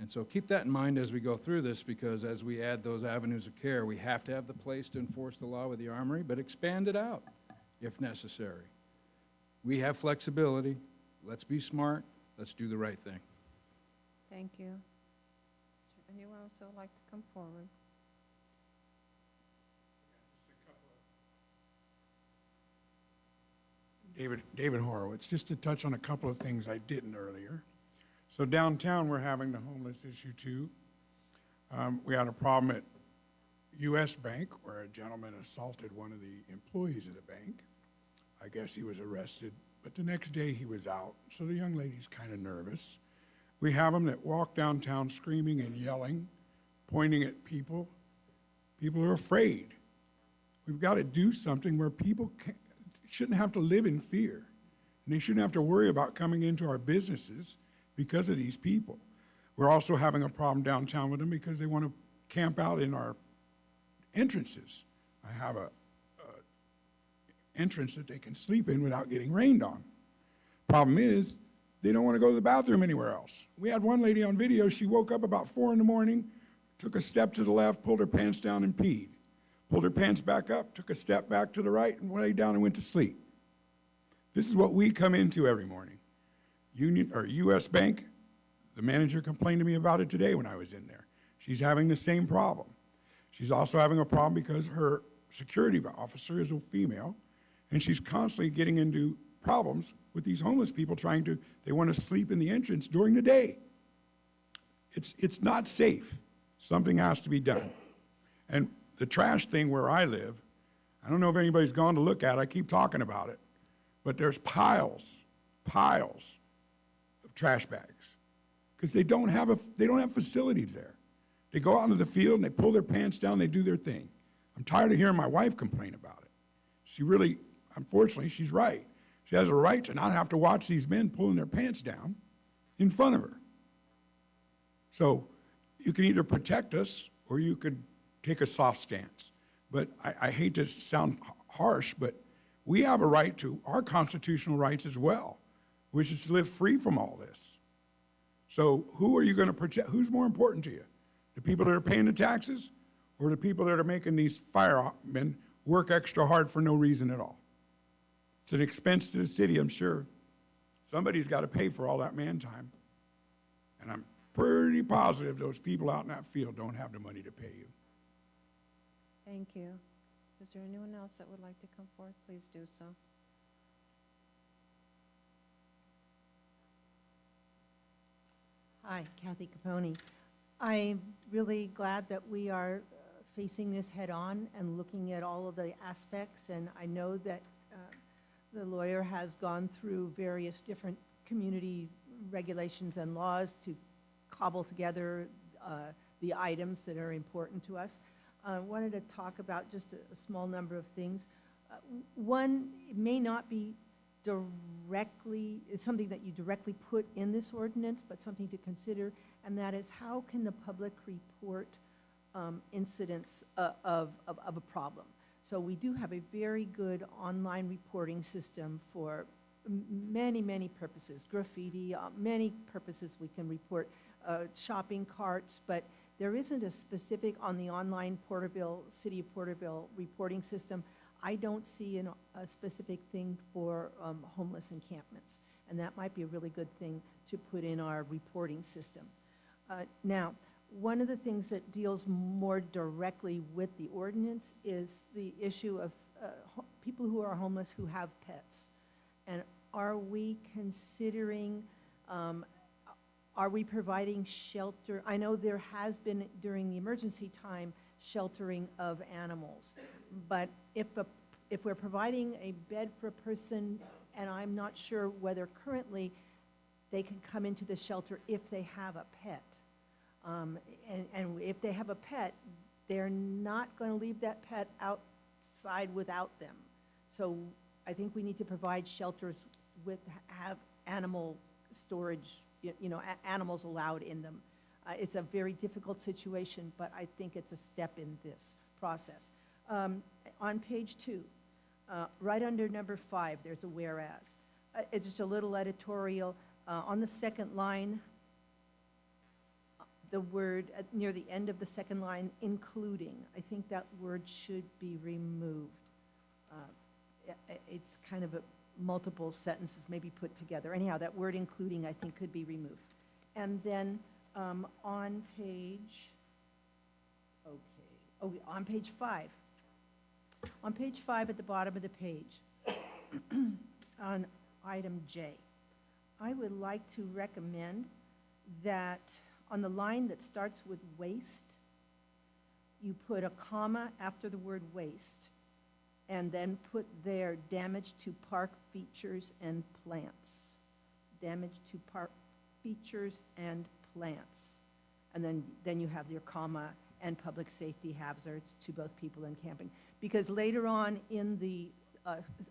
And so keep that in mind as we go through this, because as we add those avenues of care, we have to have the place to enforce the law with the armory, but expand it out if necessary. We have flexibility. Let's be smart. Let's do the right thing. Thank you. Is there anyone else that would like to come forward? David Horowitz, just to touch on a couple of things I didn't earlier. So downtown, we're having the homeless issue too. We had a problem at US Bank where a gentleman assaulted one of the employees of the bank. I guess he was arrested, but the next day he was out, so the young lady's kind of nervous. We have them that walk downtown screaming and yelling, pointing at people. People are afraid. We've got to do something where people shouldn't have to live in fear, and they shouldn't have to worry about coming into our businesses because of these people. We're also having a problem downtown with them because they want to camp out in our entrances. I have a entrance that they can sleep in without getting rained on. Problem is, they don't want to go to the bathroom anywhere else. We had one lady on video, she woke up about 4 in the morning, took a step to the left, pulled her pants down and peed. Pulled her pants back up, took a step back to the right, and laid down and went to sleep. This is what we come into every morning. US Bank, the manager complained to me about it today when I was in there. She's having the same problem. She's also having a problem because her security officer is a female, and she's constantly getting into problems with these homeless people they want to sleep in the entrance during the day. It's not safe. Something has to be done. And the trash thing where I live, I don't know if anybody's gone to look at it, I keep talking about it, but there's piles of trash bags because they don't have facilities there. They go out into the field and they pull their pants down, they do their thing. I'm tired of hearing my wife complain about it. She really, unfortunately, she's right. She has a right to not have to watch these men pulling their pants down in front of her. So you can either protect us or you could take a soft stance. But I hate to sound harsh, but we have a right to our constitutional rights as well, which is to live free from all this. So who are you going to protect? Who's more important to you? The people that are paying the taxes or the people that are making these firemen work extra hard for no reason at all? It's an expense to the city, I'm sure. Somebody's got to pay for all that man time. And I'm pretty positive those people out in that field don't have the money to pay you. Thank you. Is there anyone else that would like to come forward? Please do so. Hi, Kathy Capone. I'm really glad that we are facing this head-on and looking at all of the aspects, and I know that the lawyer has gone through various different community regulations and laws to cobble together the items that are important to us. I wanted to talk about just a small number of things. One, it may not be it's something that you directly put in this ordinance, but something to consider, and that is how can the public report incidents of a problem? So we do have a very good online reporting system for many, many purposes, graffiti, many purposes we can report, shopping carts, but there isn't a specific on the online Porterville, City of Porterville reporting system. I don't see a specific thing for homeless encampments, and that might be a really good thing to put in our reporting system. Now, one of the things that deals more directly with the ordinance is the issue of people who are homeless who have pets. And are we considering, are we providing shelter? I know there has been, during the emergency time, sheltering of animals. But if we're providing a bed for a person, and I'm not sure whether currently they can come into the shelter if they have a pet. And if they have a pet, they're not going to leave that pet outside without them. So I think we need to provide shelters have animal storage, animals allowed in them. It's a very difficult situation, but I think it's a step in this process. On page 2, right under number 5, there's a whereas. It's just a little editorial. On the second line, the word, near the end of the second line, including, I think that word should be removed. It's kind of a multiple sentences maybe put together. Anyhow, that word including, I think, could be removed. And then on page, on page 5. On page 5 at the bottom of the page, on item J, I would like to recommend that on the line that starts with waste, you put a comma after the word waste, and then put there damage to park features and plants. Damage to park features and plants. And then you have your comma and public safety hazards to both people and camping. Because later on in the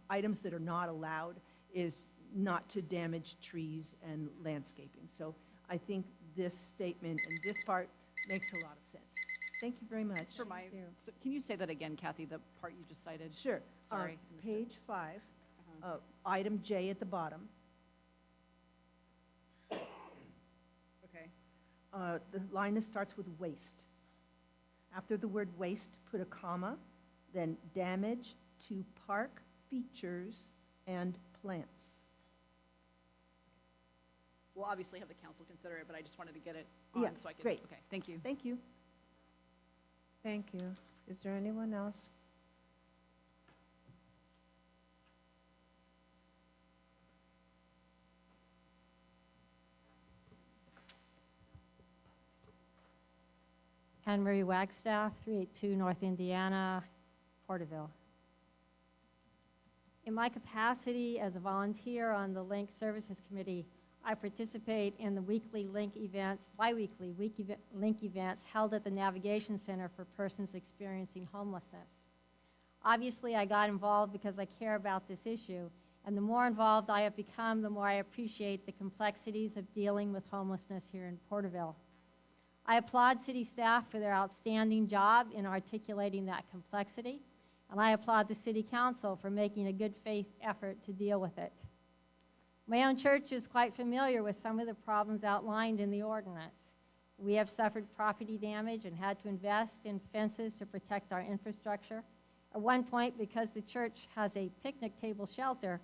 items that are not allowed is not to damage trees and landscaping. So I think this statement and this part makes a lot of sense. Thank you very much. For my, so can you say that again, Kathy, the part you just cited? Sure. Sorry, I missed it. Page 5, item J at the bottom. Okay. The line that starts with waste. After the word waste, put a comma, then damage to park features and plants. We'll obviously have the council consider it, but I just wanted to get it Yeah, on so I could. great. Okay, thank you. Thank you. Thank you. Is there anyone else? Anne Marie Wagstaff, 382 North Indiana, Porterville. In my capacity as a volunteer on the Link Services Committee, I participate in the weekly Link events, bi-weekly Link events held at the Navigation Center for persons experiencing homelessness. Obviously, I got involved because I care about this issue, and the more involved I have become, the more I appreciate the complexities of dealing with homelessness here in Porterville. I applaud city staff for their outstanding job in articulating that complexity, and I applaud the city council for making a good faith effort to deal with it. My own church is quite familiar with some of the problems outlined in the ordinance. We have suffered property damage and had to invest in fences to protect our infrastructure. At one point, because the church has a picnic table shelter,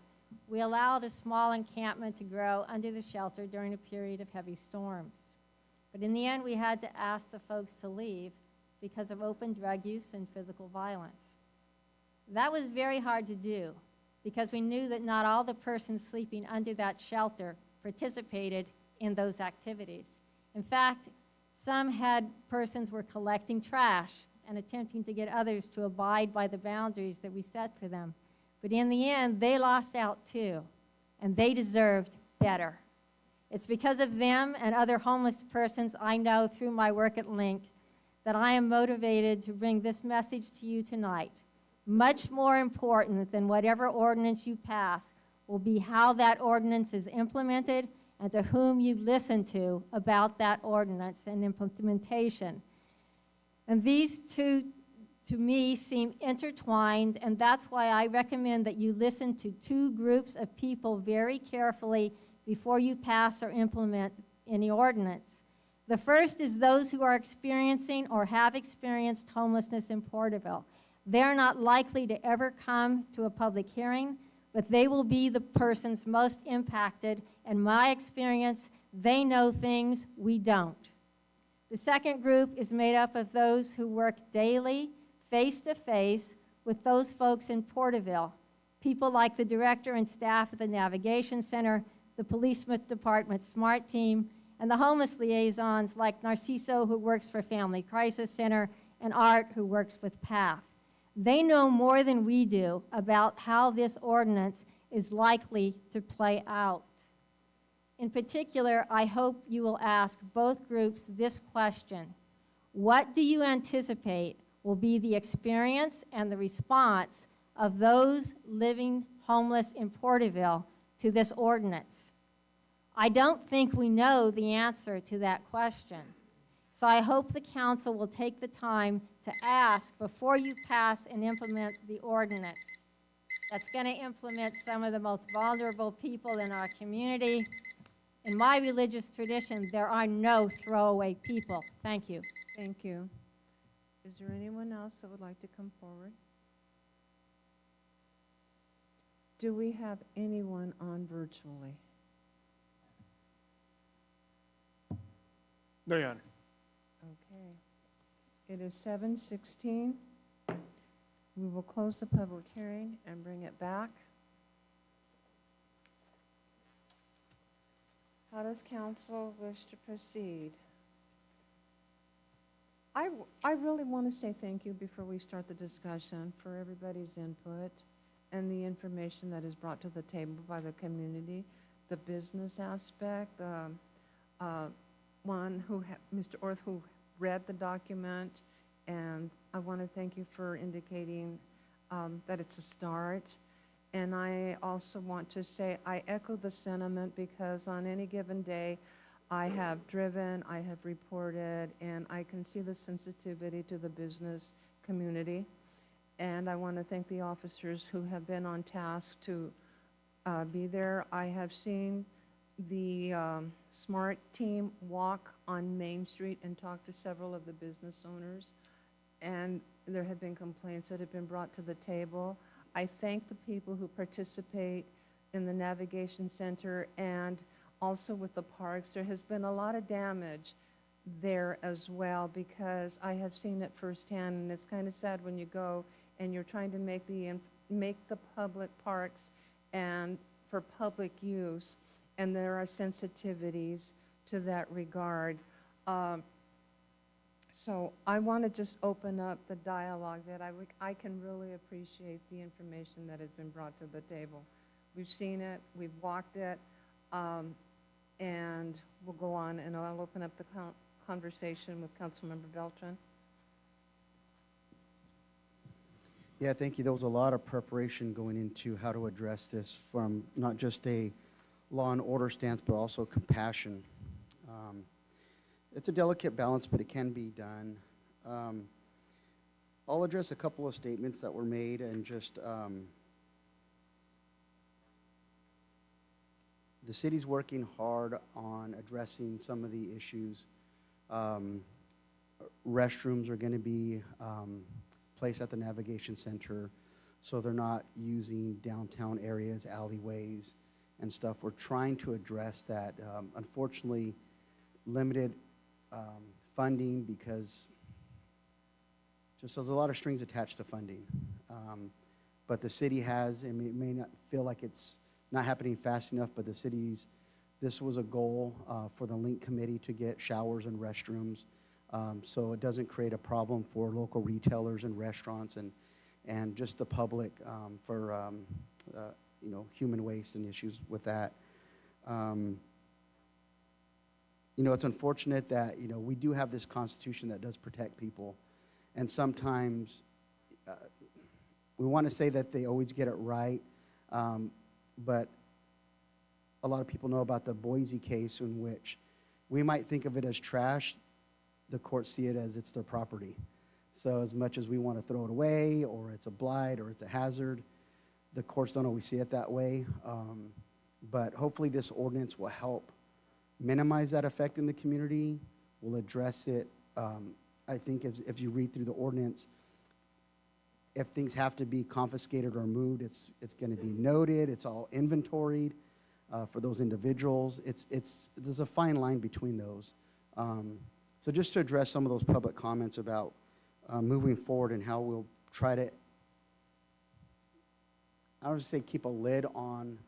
we allowed a small encampment to grow under the shelter during a period of heavy storms. But in the end, we had to ask the folks to leave because of open drug use and physical violence. That was very hard to do because we knew that not all the persons sleeping under that shelter participated in those activities. In fact, some persons were collecting trash and attempting to get others to abide by the boundaries that we set for them. But in the end, they lost out too, and they deserved better. It's because of them and other homeless persons I know through my work at Link that I am motivated to bring this message to you tonight. Much more important than whatever ordinance you pass will be how that ordinance is implemented and to whom you listen to about that ordinance and implementation. And these two, to me, seem intertwined, and that's why I recommend that you listen to two groups of people very carefully before you pass or implement any ordinance. The first is those who are experiencing or have experienced homelessness in Porterville. They're not likely to ever come to a public hearing, but they will be the persons most impacted. In my experience, they know things we don't. The second group is made up of those who work daily, face-to-face, with those folks in Porterville. People like the director and staff at the Navigation Center, the Police Department SMART team, and the homeless liaisons like Narciso, who works for Family Crisis Center, and Art, who works with PATH. They know more than we do about how this ordinance is likely to play out. In particular, I hope you will ask both groups this question: what do you anticipate will be the experience and the response of those living homeless in Porterville to this ordinance? I don't think we know the answer to that question. So I hope the council will take the time to ask before you pass and implement the ordinance. That's going to implement some of the most vulnerable people in our community In my religious tradition, there are no throwaway people. Thank you. Thank you. Is there anyone else that would like to come forward? Do we have anyone on virtually? No, Your Honor. Okay. It is 7:16. We will close the public hearing and bring it back. How does council wish to proceed? I really want to say thank you before we start the discussion for everybody's input and the information that is brought to the table by the community, the business aspect, Mr. Orth, who read the document, and I want to thank you for indicating that it's a start. And I also want to say I echo the sentiment because on any given day, I have driven, I have reported, and I can see the sensitivity to the business community. And I want to thank the officers who have been on task to be there. I have seen the SMART team walk on Main Street and talk to several of the business owners, and there have been complaints that have been brought to the table. I thank the people who participate in the Navigation Center and also with the parks. There has been a lot of damage there as well because I have seen it firsthand, and it's kind of sad when you go and you're trying to make the public parks and for public use, and there are sensitivities to that regard. So I want to just open up the dialogue that I can really appreciate the information that has been brought to the table. We've seen it, we've walked it, and we'll go on, and I'll open up the conversation with Councilmember Beltran. Yeah, thank you. There was a lot of preparation going into how to address this from not just a law and order stance, but also compassion. It's a delicate balance, but it can be done. I'll address a couple of statements that were made and just the city's working hard on addressing some of the issues. Restrooms are going to be placed at the Navigation Center, so they're not using downtown areas, alleyways, and stuff. We're trying to address that. Unfortunately, limited funding because just there's a lot of strings attached to funding. But the city has, I mean, it may not feel like it's not happening fast enough, but this was a goal for the Link Committee to get showers and restrooms, so it doesn't create a problem for local retailers and restaurants and just the public for human waste and issues with that. It's unfortunate that we do have this Constitution that does protect people, and sometimes we want to say that they always get it right. But a lot of people know about the Boise case in which we might think of it as trash, the courts see it as it's their property. So as much as we want to throw it away or it's a blight or it's a hazard, the courts don't always see it that way. But hopefully this ordinance will help minimize that effect in the community. We'll address it. I think if you read through the ordinance, if things have to be confiscated or moved, it's going to be noted. It's all inventoried for those individuals. There's a fine line between those. So just to address some of those public comments about moving forward and how we'll try to, I would say, keep a lid on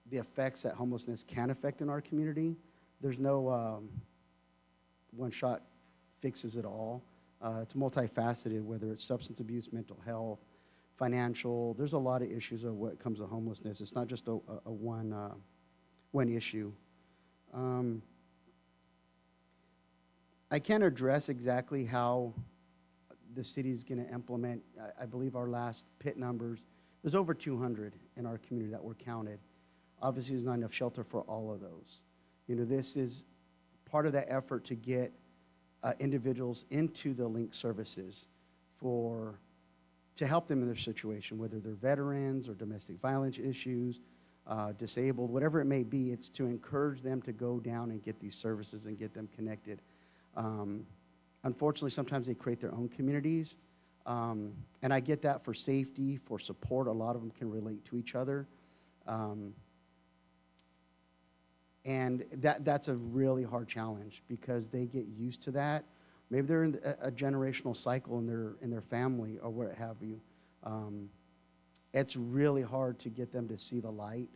the effects that homelessness can affect in our community. There's no one-shot fixes it all. It's multifaceted, whether it's substance abuse, mental health, financial. There's a lot of issues of what comes to homelessness. It's not just a one issue. I can't address exactly how the city is going to implement. I believe our last PIT numbers, there's over 200 in our community that were counted. Obviously, there's not enough shelter for all of those. This is part of that effort to get individuals into the Link services to help them in their situation, whether they're veterans or domestic violence issues, disabled, whatever it may be. It's to encourage them to go down and get these services and get them connected. Unfortunately, sometimes they create their own communities, and I get that for safety, for support. A lot of them can relate to each other. And that's a really hard challenge because they get used to that. Maybe they're in a generational cycle in their family or what have you. It's really hard to get them to see the light.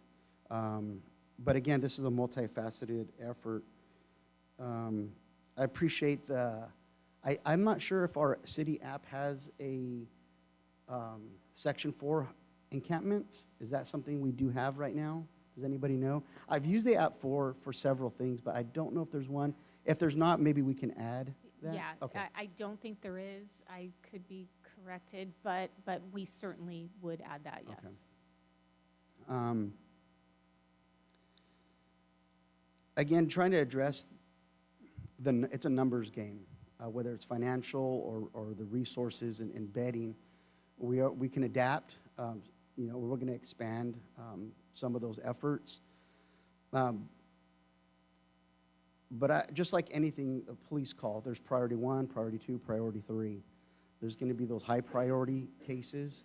But again, this is a multifaceted effort. I appreciate I'm not sure if our city app has a section for encampments. Is that something we do have right now? Does anybody know? I've used the app for several things, but I don't know if there's one. If there's not, maybe we can add that? Yeah, Okay. I don't think there is. I could be corrected, but we certainly would add that, yes. Again, trying to address it's a numbers game, whether it's financial or the resources and embedding. We can adapt. We're going to expand some of those efforts. But just like anything, a police call, there's priority 1, priority 2, priority 3. There's going to be those high priority cases,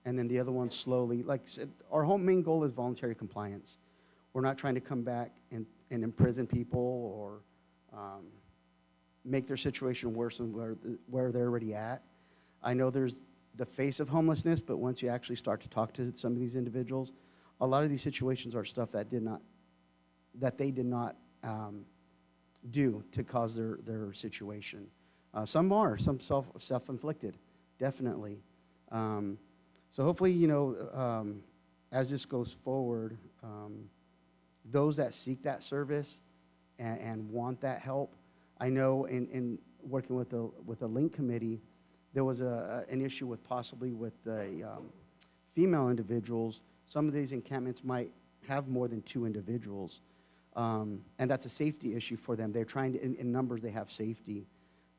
and then the other ones slowly. Like I said, our whole main goal is voluntary compliance. We're not trying to come back and imprison people or make their situation worse than where they're already at. I know there's the face of homelessness, but once you actually start to talk to some of these individuals, a lot of these situations are stuff that they did not do to cause their situation. Some self-inflicted, definitely. So hopefully, as this goes forward, those that seek that service and want that help, I know in working with the Link Committee, there was an issue with possibly with the female individuals. Some of these encampments might have more than 2 individuals. And that's a safety issue for them. They're trying to, in numbers, they have safety.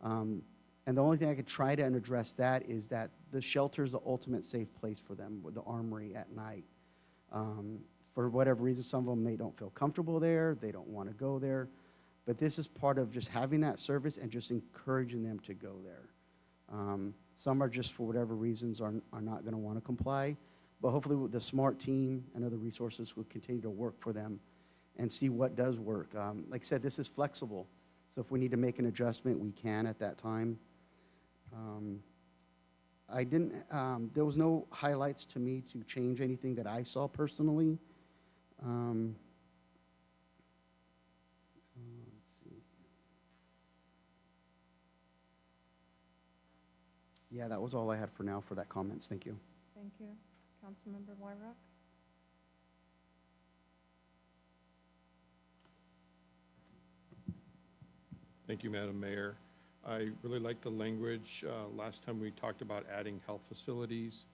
And the only thing I could try to address that is that the shelter is the ultimate safe place for them, with the armory at night. For whatever reason, some of them don't feel comfortable there. They don't want to go there. But this is part of just having that service and just encouraging them to go there. Some are just, for whatever reasons, are not going to want to comply. But hopefully with the SMART team and other resources will continue to work for them and see what does work. Like I said, this is flexible. So if we need to make an adjustment, we can at that time. There was no highlights to me to change anything that I saw personally. Let's see. Yeah, that was all I had for now for that comments. Thank you. Thank you. Councilmember Wyrock? Thank you, Madam Mayor. I really like the language. Last time we talked about adding health facilities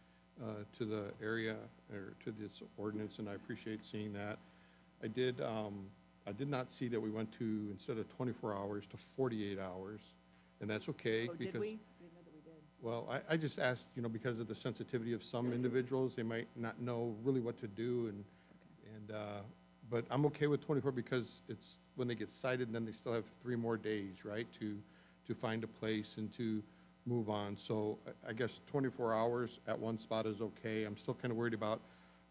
to the area or to this ordinance, and I appreciate seeing that. I did not see that we went to, instead of 24 hours, to 48 hours, and that's okay. Oh, because, did we? I didn't know that we did. Well, I just asked, because of the sensitivity of some individuals, they might not know really what to do, but I'm okay with 24 because it's when they get cited, and then they still have 3 more days, right, to find a place and to move on. So I guess 24 hours at one spot is okay. I'm still kind of worried about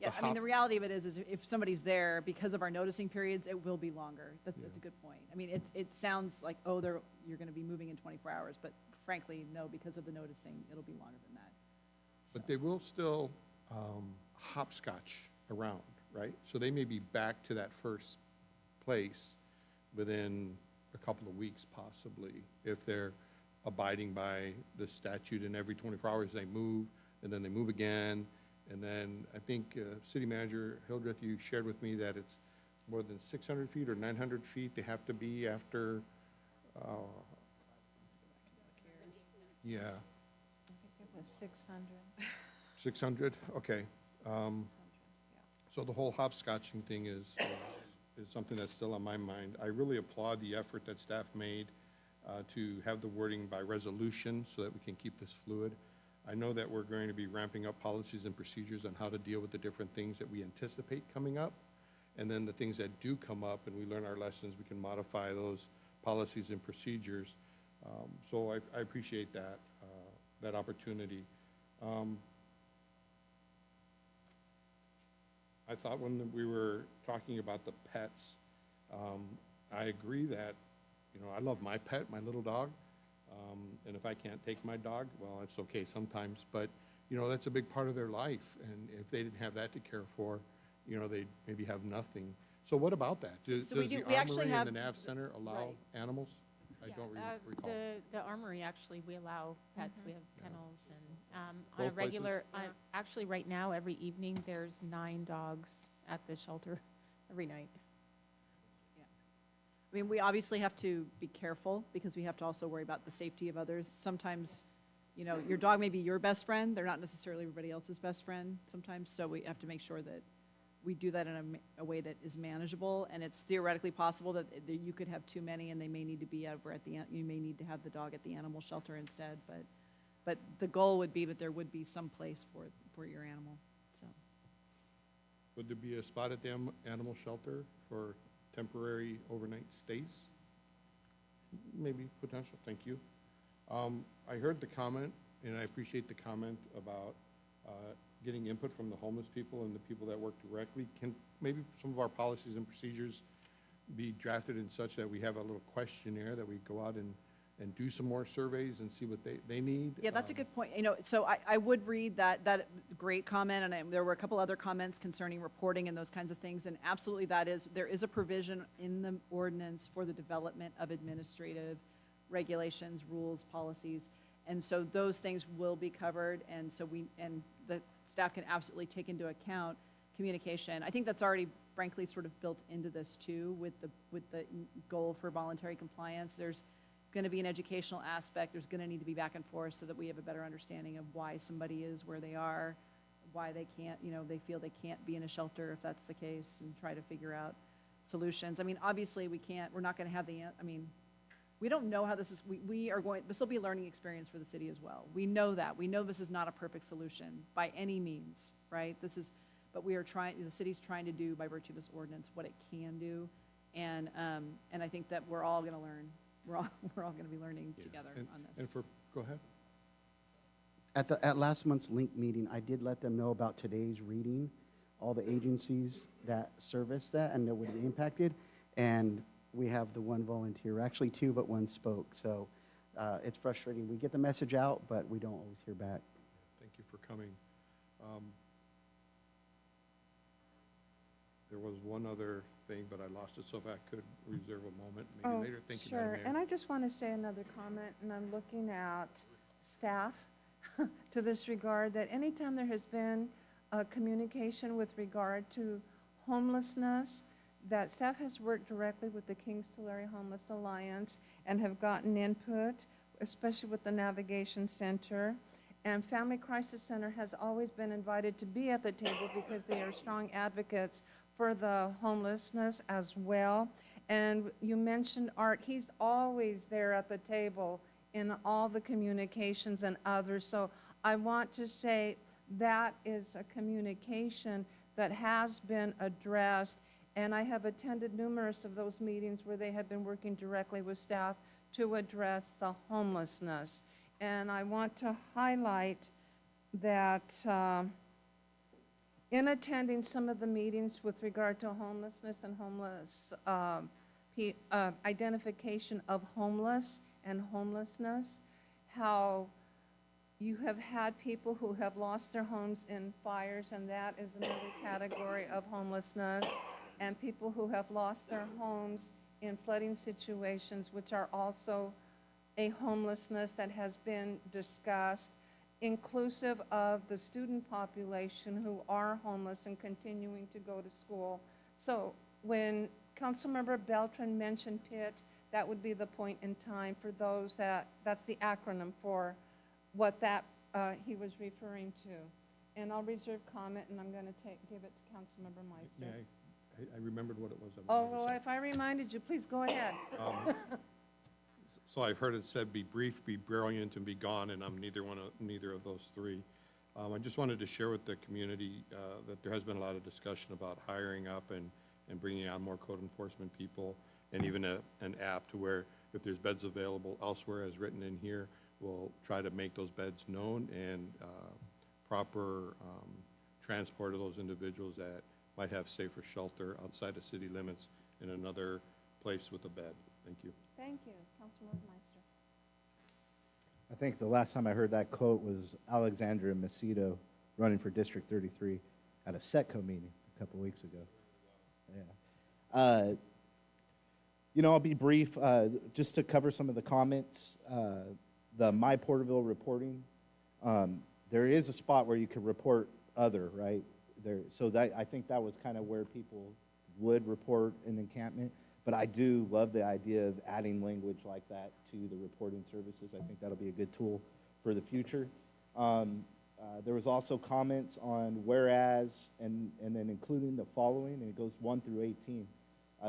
Yeah, I mean, the reality of it is if somebody's there, because of our noticing periods, it will be longer. That's a good point. I mean, it sounds like, oh, you're going to be moving in 24 hours, but frankly, no, because of the noticing, it'll be longer than that. But they will still hopscotch around, right? So they may be back to that first place within a couple of weeks, possibly, if they're abiding by the statute, and every 24 hours they move, and then they move again. And then I think City Manager Hildreth, you shared with me that it's more than 600 feet or 900 feet they have to be after, yeah. I think it was 600. 600, okay. So the whole hopscotching thing is something that's still on my mind. I really applaud the effort that staff made to have the wording by resolution so that we can keep this fluid. I know that we're going to be ramping up policies and procedures on how to deal with the different things that we anticipate coming up. And then the things that do come up and we learn our lessons, we can modify those policies and procedures. So I appreciate that, that opportunity. I thought when we were talking about the pets, I agree that, you know, I love my pet, my little dog. And if I can't take my dog, well, it's okay sometimes, but, you know, that's a big part of their life. And if they didn't have that to care for, you know, they'd maybe have nothing. So what about that? Does So we the do- we actually Armory and the have- NAV Center allow animals? I don't recall. The Armory, actually, we allow pets, we have kennels, and on a Both places? regular, actually, right now, every evening, there's 9 dogs at the shelter every night. I mean, we obviously have to be careful because we have to also worry about the safety of others. Sometimes, you know, your dog may be your best friend. They're not necessarily everybody else's best friend sometimes. So we have to make sure that we do that in a way that is manageable. And it's theoretically possible that you could have too many and they may need to be over at you may need to have the dog at the animal shelter instead. But the goal would be that there would be some place for your animal, so. Would there be a spot at the animal shelter for temporary overnight stays? Maybe potential, thank you. I heard the comment, and I appreciate the comment about getting input from the homeless people and the people that work directly. Can maybe some of our policies and procedures be drafted in such that we have a little questionnaire that we go out and do some more surveys and see what they need? Yeah, that's a good point. You know, so I would read that great comment, and there were a couple other comments concerning reporting and those kinds of things, and absolutely there is a provision in the ordinance for the development of administrative regulations, rules, policies, and so those things will be covered, and so the staff can absolutely take into account communication. I think that's already, frankly, sort of built into this too, with the goal for voluntary compliance. There's going to be an educational aspect. There's going to need to be back and forth so that we have a better understanding of why somebody is where they are, why they can't, you know, they feel they can't be in a shelter if that's the case, and try to figure out solutions. I mean, obviously we're not going to have we don't know how this is, this will be a learning experience for the city as well. We know that. We know this is not a perfect solution by any means, right? But the city's trying to do, by virtue of this ordinance, what it can do. And I think that we're all going to learn. We're all going to be learning together on this. Go ahead. At last month's Link meeting, I did let them know about today's reading, all the agencies that service that and that would be impacted. And we have the one volunteer, actually 2, but 1 spoke. So it's frustrating. We get the message out, but we don't always hear back. Thank you for coming. There was one other thing, but I lost it, so if I could reserve a moment, maybe later. Thank you, Madam Sure, Mayor. and I just want to say another comment, and I'm looking at staff to this regard, that anytime there has been communication with regard to homelessness, that staff has worked directly with the Kings Tulare Homeless Alliance and have gotten input, especially with the Navigation Center. And Family Crisis Center has always been invited to be at the table because they are strong advocates for the homelessness as well. And you mentioned Art. He's always there at the table in all the communications and others. So I want to say that is a communication that has been addressed. And I have attended numerous of those meetings where they have been working directly with staff to address the homelessness. And I want to highlight that in attending some of the meetings with regard to homelessness and identification of homeless and homelessness, how you have had people who have lost their homes in fires, and that is another category of homelessness, and people who have lost their homes in flooding situations, which are also a homelessness that has been discussed, inclusive of the student population who are homeless and continuing to go to school. So when Councilmember Beltran mentioned PIT, that would be the point in time for those that's the acronym for what that he was referring to. And I'll reserve comment, and I'm going to give it to Councilmember Meister. Yeah, I remembered what it was. Oh, well, if I reminded you, please go ahead. So I've heard it said, be brief, be brilliant, and be gone, and I'm neither of those 3. I just wanted to share with the community that there has been a lot of discussion about hiring up and and bringing on more code enforcement people, and even an app to where if there's beds available elsewhere, as written in here, we'll try to make those beds known and proper transport of those individuals that might have safer shelter outside of city limits in another place with a bed. Thank you. Thank you. Councilor Meister. I think the last time I heard that quote was Alexandra Macedo running for District 33 at a SETCO meeting a couple weeks ago. Yeah. I'll be brief, just to cover some of the comments. The My Porterville reporting, there is a spot where you can report other, right? So I think that was kind of where people would report an encampment. But I do love the idea of adding language like that to the reporting services. I think that'll be a good tool for the future. There was also comments on whereas and then including the following, and it goes 1 through 18.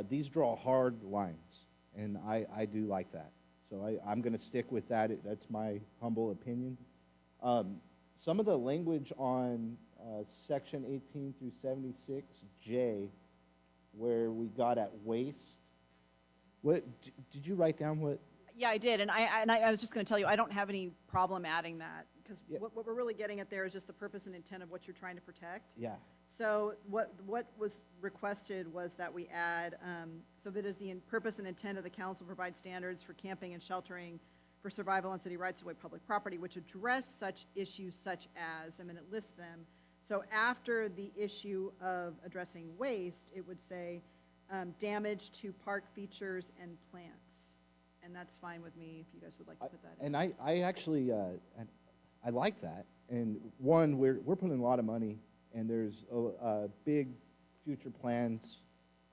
These draw hard lines, and I do like that. So I'm going to stick with that. That's my humble opinion. Some of the language on section 18 through 76J, where we got at waste. What did you write down? What? Yeah, I did, and I was just going to tell you, I don't have any problem adding that, because Yeah. what we're really getting at there is just the purpose and intent of what you're trying to protect. Yeah. So what was requested was that we add, so that is the purpose and intent of the council to provide standards for camping and sheltering for survival on city rights-of-way public property, which address such issues such as, it lists them. So after the issue of addressing waste, it would say damage to park features and plants. And that's fine with me if you guys would like to put that in. And I actually, I like that. And one, we're putting a lot of money, and there's a big future plans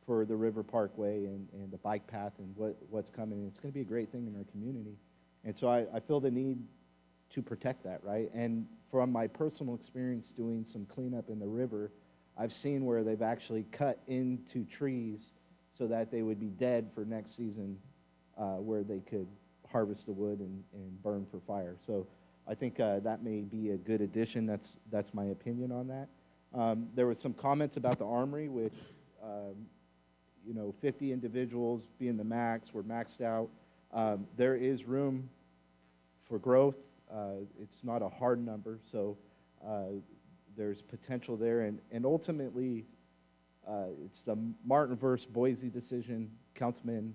for the River Parkway and the bike path and what's coming. It's going to be a great thing in our community. And so I feel the need to protect that, right? And from my personal experience doing some cleanup in the river, I've seen where they've actually cut into trees so that they would be dead for next season, where they could harvest the wood and burn for fire. So I think that may be a good addition. That's my opinion on that. There was some comments about the armory, which 50 individuals being the max. We're maxed out. There is room for growth. It's not a hard number, so there's potential there. And ultimately, it's the Martin versus Boise decision Councilman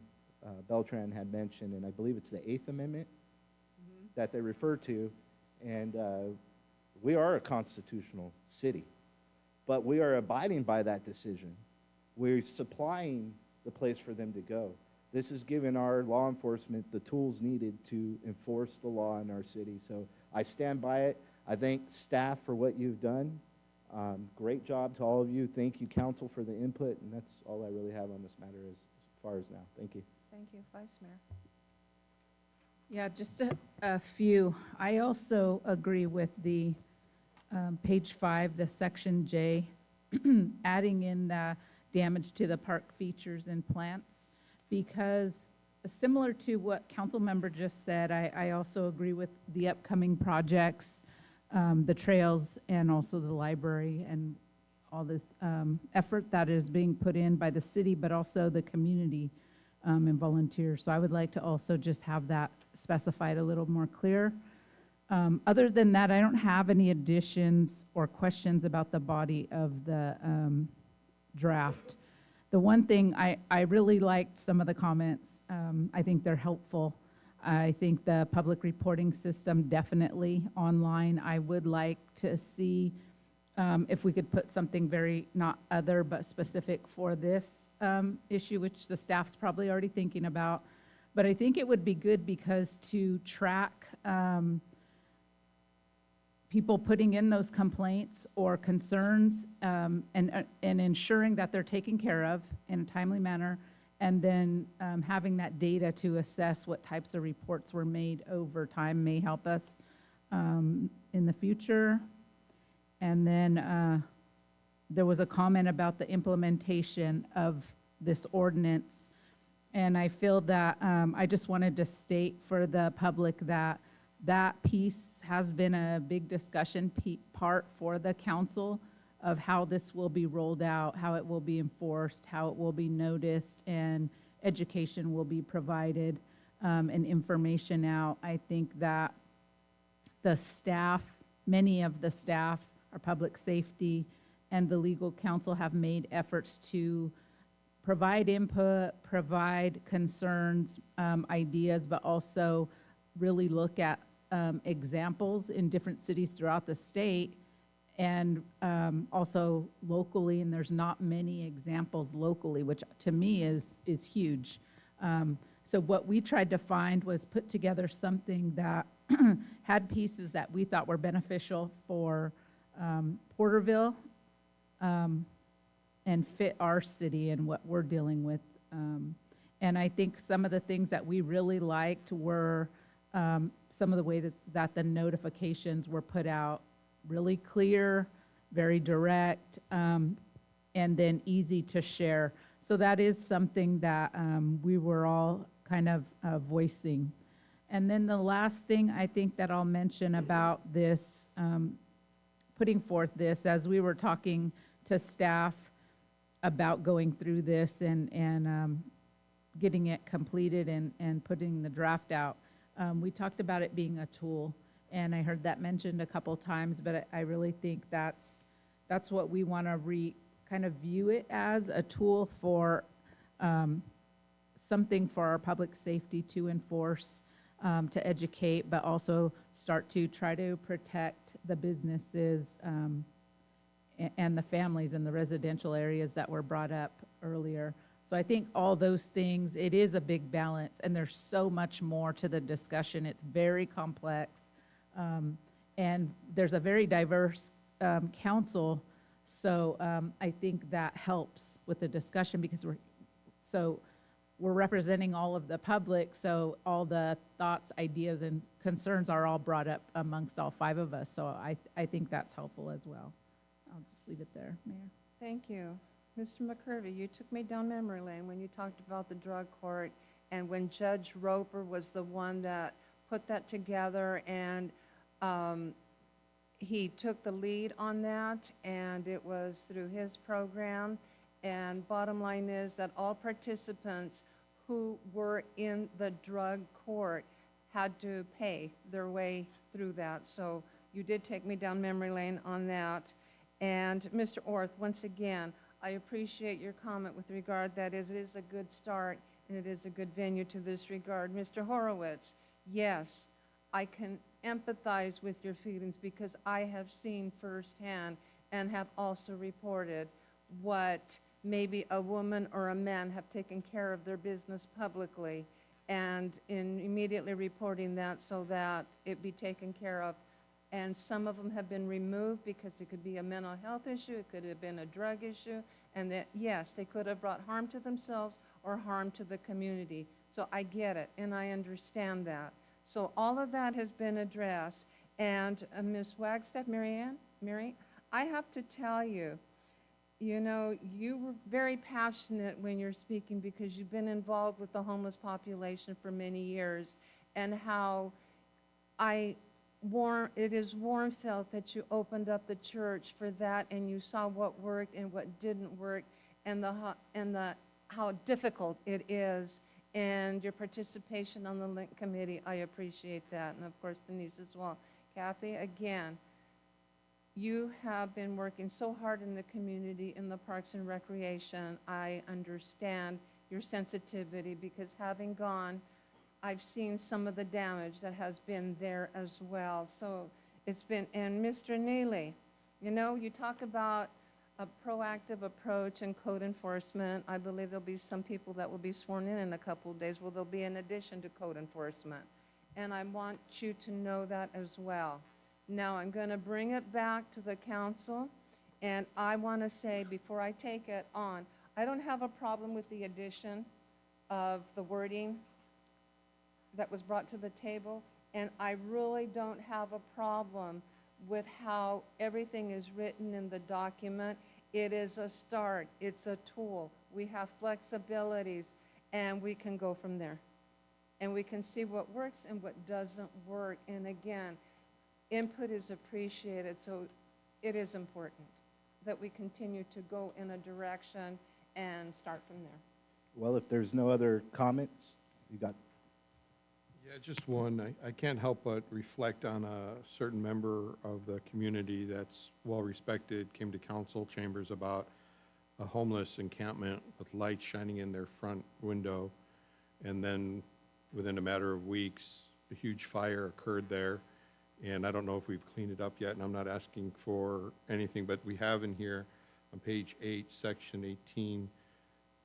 Beltran had mentioned, and I believe it's the 8th Amendment that they refer to. And we are a constitutional city, but we are abiding by that decision. We're supplying the place for them to go. This is giving our law enforcement the tools needed to enforce the law in our city. So I stand by it. I thank staff for what you've done. Great job to all of you. Thank you, council, for the input. And that's all I really have on this matter as far as now. Thank you. Thank you. Vice Mayor. Yeah, just a few. I also agree with the page 5, the section J, adding in the damage to the park features and plants, because similar to what council member just said, I also agree with the upcoming projects, the trails, and also the library, and all this effort that is being put in by the city, but also the community and volunteers. So I would like to also just have that specified a little more clear. Other than that, I don't have any additions or questions about the body of the draft. The one thing, I really liked some of the comments. I think they're helpful. I think the public reporting system definitely online. I would like to see if we could put something very, not other, but specific for this issue, which the staff's probably already thinking about. But I think it would be good because to track people putting in those complaints or concerns and ensuring that they're taken care of in a timely manner, and then having that data to assess what types of reports were made over time may help us in the future. And then there was a comment about the implementation of this ordinance. And I feel that I just wanted to state for the public that that piece has been a big discussion part for the council of how this will be rolled out, how it will be enforced, how it will be noticed, and education will be provided, and information out. I think that the staff, many of the staff, our public safety and the legal counsel have made efforts to provide input, provide concerns, ideas, but also really look at examples in different cities throughout the state and also locally, and there's not many examples locally, which to me is huge. So what we tried to find was put together something that had pieces that we thought were beneficial for Porterville and fit our city and what we're dealing with. And I think some of the things that we really liked were some of the ways that the notifications were put out really clear, very direct, and then easy to share. So that is something that we were all kind of voicing. And then the last thing I think that I'll mention about this, putting forth this, as we were talking to staff about going through this and getting it completed and putting the draft out, we talked about it being a tool. And I heard that mentioned a couple times, but I really think that's what we want to kind of view it as, a tool for something for our public safety to enforce, to educate, but also start to try to protect the businesses and the families in the residential areas that were brought up earlier. So I think all those things, it is a big balance, and there's so much more to the discussion. It's very complex, and there's a very diverse council. So I think that helps with the discussion because we're representing all of the public, so all the thoughts, ideas, and concerns are all brought up amongst all five of us. So I think that's helpful as well. I'll just leave it there, Mayor. Thank you. Mr. McCurvey, you took me down memory lane when you talked about the drug court and when Judge Roper was the one that put that together, and he took the lead on that, and it was through his program. And bottom line is that all participants who were in the drug court had to pay their way through that. So you did take me down memory lane on that. And Mr. Orth, once again, I appreciate your comment with regard that it is a good start and it is a good venue to this regard. Mr. Horowitz, yes, I can empathize with your feelings because I have seen firsthand and have also reported what maybe a woman or a man have taken care of their business publicly and in immediately reporting that so that it be taken care of. And some of them have been removed because it could be a mental health issue, it could have been a drug issue, and that, yes, they could have brought harm to themselves or harm to the community. So I get it, and I understand that. So all of that has been addressed. And Ms. Wagstaff, Mary, I have to tell you, you know, you were very passionate when you're speaking because you've been involved with the homeless population for many years, and how it is warm felt that you opened up the church for that, and you saw what worked and what didn't work, and how difficult it is, and your participation on the Link Committee. I appreciate that, and of course Denise as well. Kathy, again, you have been working so hard in the community, in the Parks and Recreation. I understand your sensitivity because having gone, I've seen some of the damage that has been there as well. So it's been, and Mr. Neely, you know, you talk about a proactive approach and code enforcement. I believe there'll be some people that will be sworn in a couple of days. Well, there'll be an addition to code enforcement. And I want you to know that as well. Now, I'm going to bring it back to the council, and I want to say before I take it on, I don't have a problem with the addition of the wording that was brought to the table, and I really don't have a problem with how everything is written in the document. It is a start. It's a tool. We have flexibilities, and we can go from there. And we can see what works and what doesn't work. And again, input is appreciated, so it is important. that we continue to go in a direction and start from there. Well, if there's no other comments, you got, Yeah, just one. I can't help but reflect on a certain member of the community that's well-respected, came to council chambers about a homeless encampment with lights shining in their front window. And then within a matter of weeks, a huge fire occurred there. And I don't know if we've cleaned it up yet, and I'm not asking for anything, but we have in here on page 8, section 18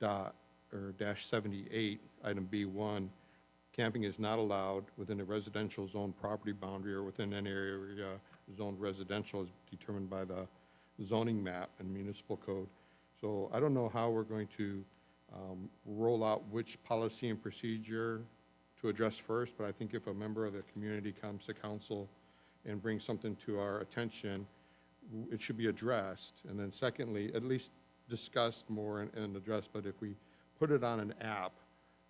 -78, item B1, camping is not allowed within a residential zone property boundary or within an area zoned residential as determined by the zoning map and municipal code. So I don't know how we're going to roll out which policy and procedure to address first, but I think if a member of the community comes to council and brings something to our attention, it should be addressed. And then secondly, at least discussed more and addressed, but if we put it on an app,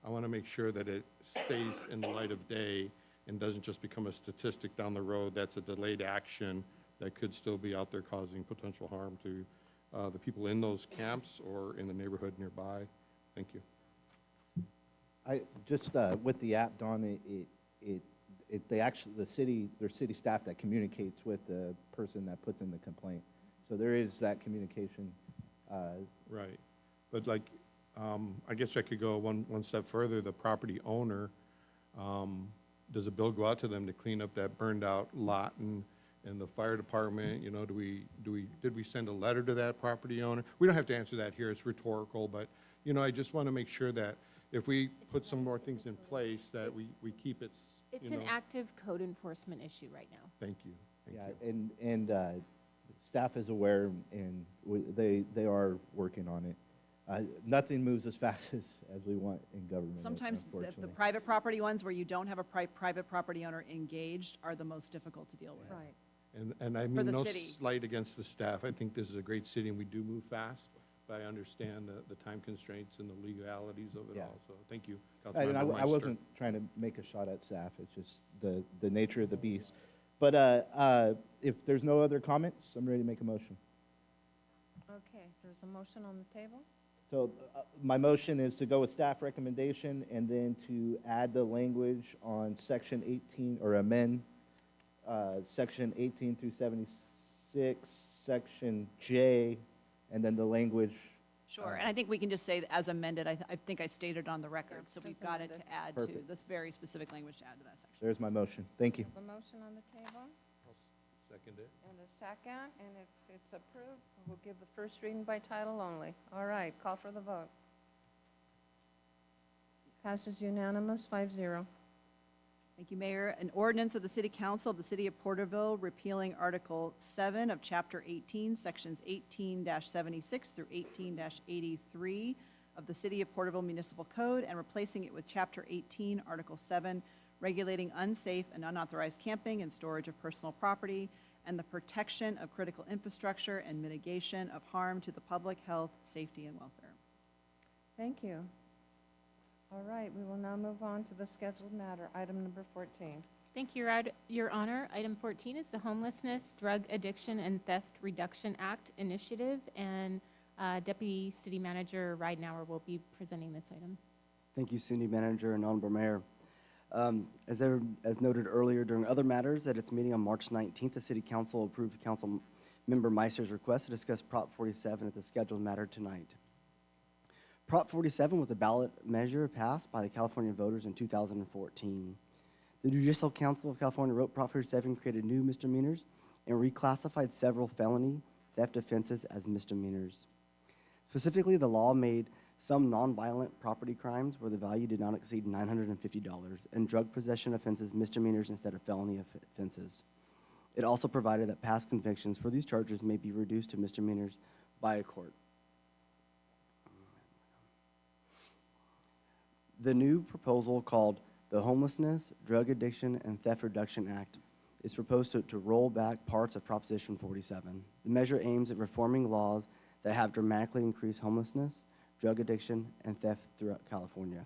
I want to make sure that it stays in the light of day and doesn't just become a statistic down the road that's a delayed action that could still be out there causing potential harm to the people in those camps or in the neighborhood nearby. Thank you. I just, with the app, Don, they actually, there's city staff that communicates with the person that puts in the complaint. So there is that communication. Right. But like, I guess I could go one step further. The property owner, does a bill go out to them to clean up that burned out lot and the fire department, you know, did we send a letter to that property owner? We don't have to answer that here. It's rhetorical, but, you know, I just want to make sure that if we put some more things in place, that we keep it, It's you an know. active code enforcement issue right now. Thank you. Thank Yeah, you. and staff is aware, and they are working on it. Nothing moves as fast as we want in government, Sometimes the unfortunately. private property ones where you don't have a private property owner engaged are the most difficult to deal with. Right. And I For mean the no city. slight against the staff. I think this is a great city and we do move fast, but I understand the time constraints and the legalities of it Yeah. all. So thank you, And Councilmember I Meister. wasn't trying to make a shot at staff, it's just the nature of the beast. But if there's no other comments, I'm ready to make a motion. Okay, there's a motion on the table. So my motion is to go with staff recommendation and then to add the language on section 18, or amend section 18 through 76, section J, and then the language. Sure, and I think we can just say as amended, I think I stated on the record, so we've that's got it to amended. add to, Perfect. this very specific language to add to that section. There's my motion. Thank you. A motion on the table Second it. and a second, and if it's approved, we'll give the first reading by title only. All right, call for the vote. Passes unanimous, 5-0. Thank you, Mayor. An ordinance of the City Council of the City of Porterville repealing Article 7 of Chapter 18, Sections 18-76 through 18-83 of the City of Porterville Municipal Code and replacing it with Chapter 18, Article 7, regulating unsafe and unauthorized camping and storage of personal property and the protection of critical infrastructure and mitigation of harm to the public health, safety, and welfare. Thank you. All right, we will now move on to the scheduled matter, item number 14. Thank you, Your Honor. Item 14 is the Homelessness, Drug Addiction, and Theft Reduction Act Initiative, and Deputy City Manager Ridenhour will be presenting this item. Thank you, City Manager and Honorable Mayor. As noted earlier during other matters, at its meeting on March 19th, the City Council approved Council Member Meister's request to discuss Prop 47 at the scheduled matter tonight. Prop 47 was a ballot measure passed by the California voters in 2014. The Judicial Council of California wrote Prop 47 created new misdemeanors and reclassified several felony theft offenses as misdemeanors. Specifically, the law made some nonviolent property crimes where the value did not exceed $950 and drug possession offenses misdemeanors instead of felony offenses. It also provided that past convictions for these charges may be reduced to misdemeanors by a court. The new proposal, called the Homelessness, Drug Addiction, and Theft Reduction Act, is proposed to roll back parts of Proposition 47. The measure aims at reforming laws that have dramatically increased homelessness, drug addiction, and theft throughout California.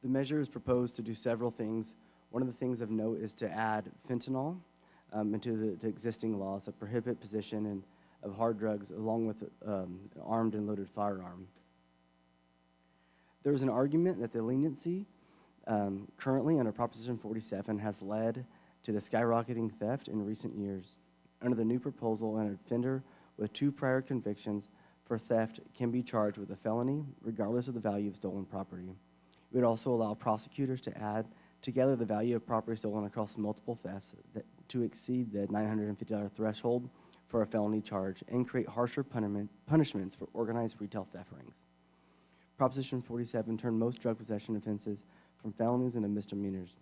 The measure is proposed to do several things. One of the things of note is to add fentanyl into the existing laws that prohibit possession of hard drugs along with an armed and loaded firearm. There is an argument that the leniency currently under Proposition 47 has led to the skyrocketing theft in recent years. Under the new proposal, an offender with 2 prior convictions for theft can be charged with a felony regardless of the value of stolen property. It would also allow prosecutors to add together the value of property stolen across multiple thefts to exceed the $950 threshold for a felony charge and create harsher punishments for organized retail theft rings. Proposition 47 turned most drug possession offenses from felonies into misdemeanors.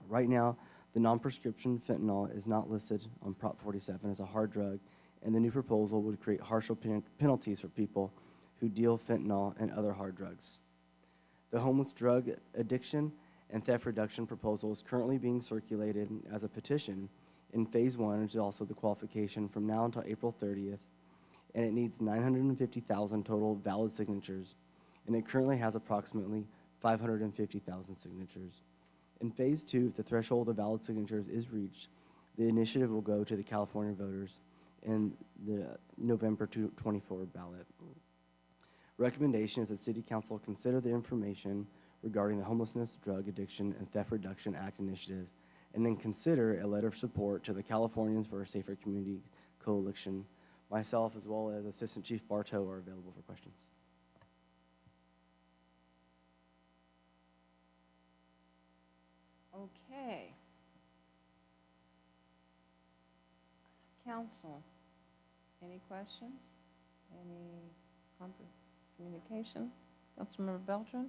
Right now, the non-prescription fentanyl is not listed on Prop 47 as a hard drug, and the new proposal would create harsher penalties for people who deal fentanyl and other hard drugs. The homeless drug addiction and theft reduction proposal is currently being circulated as a petition in Phase 1, which is also the qualification from now until April 30th, and it needs 950,000 total valid signatures, and it currently has approximately 550,000 signatures. In Phase 2, if the threshold of valid signatures is reached, the initiative will go to the California voters in the November 24 ballot. Recommendation is that City Council consider the information regarding the Homelessness, Drug Addiction, and Theft Reduction Act initiative, and then consider a letter of support to the Californians for a Safer Community Coalition. Myself, as well as Assistant Chief Bartow, are available for questions. Okay. Council, any questions? Any communication? Councilmember Beltran?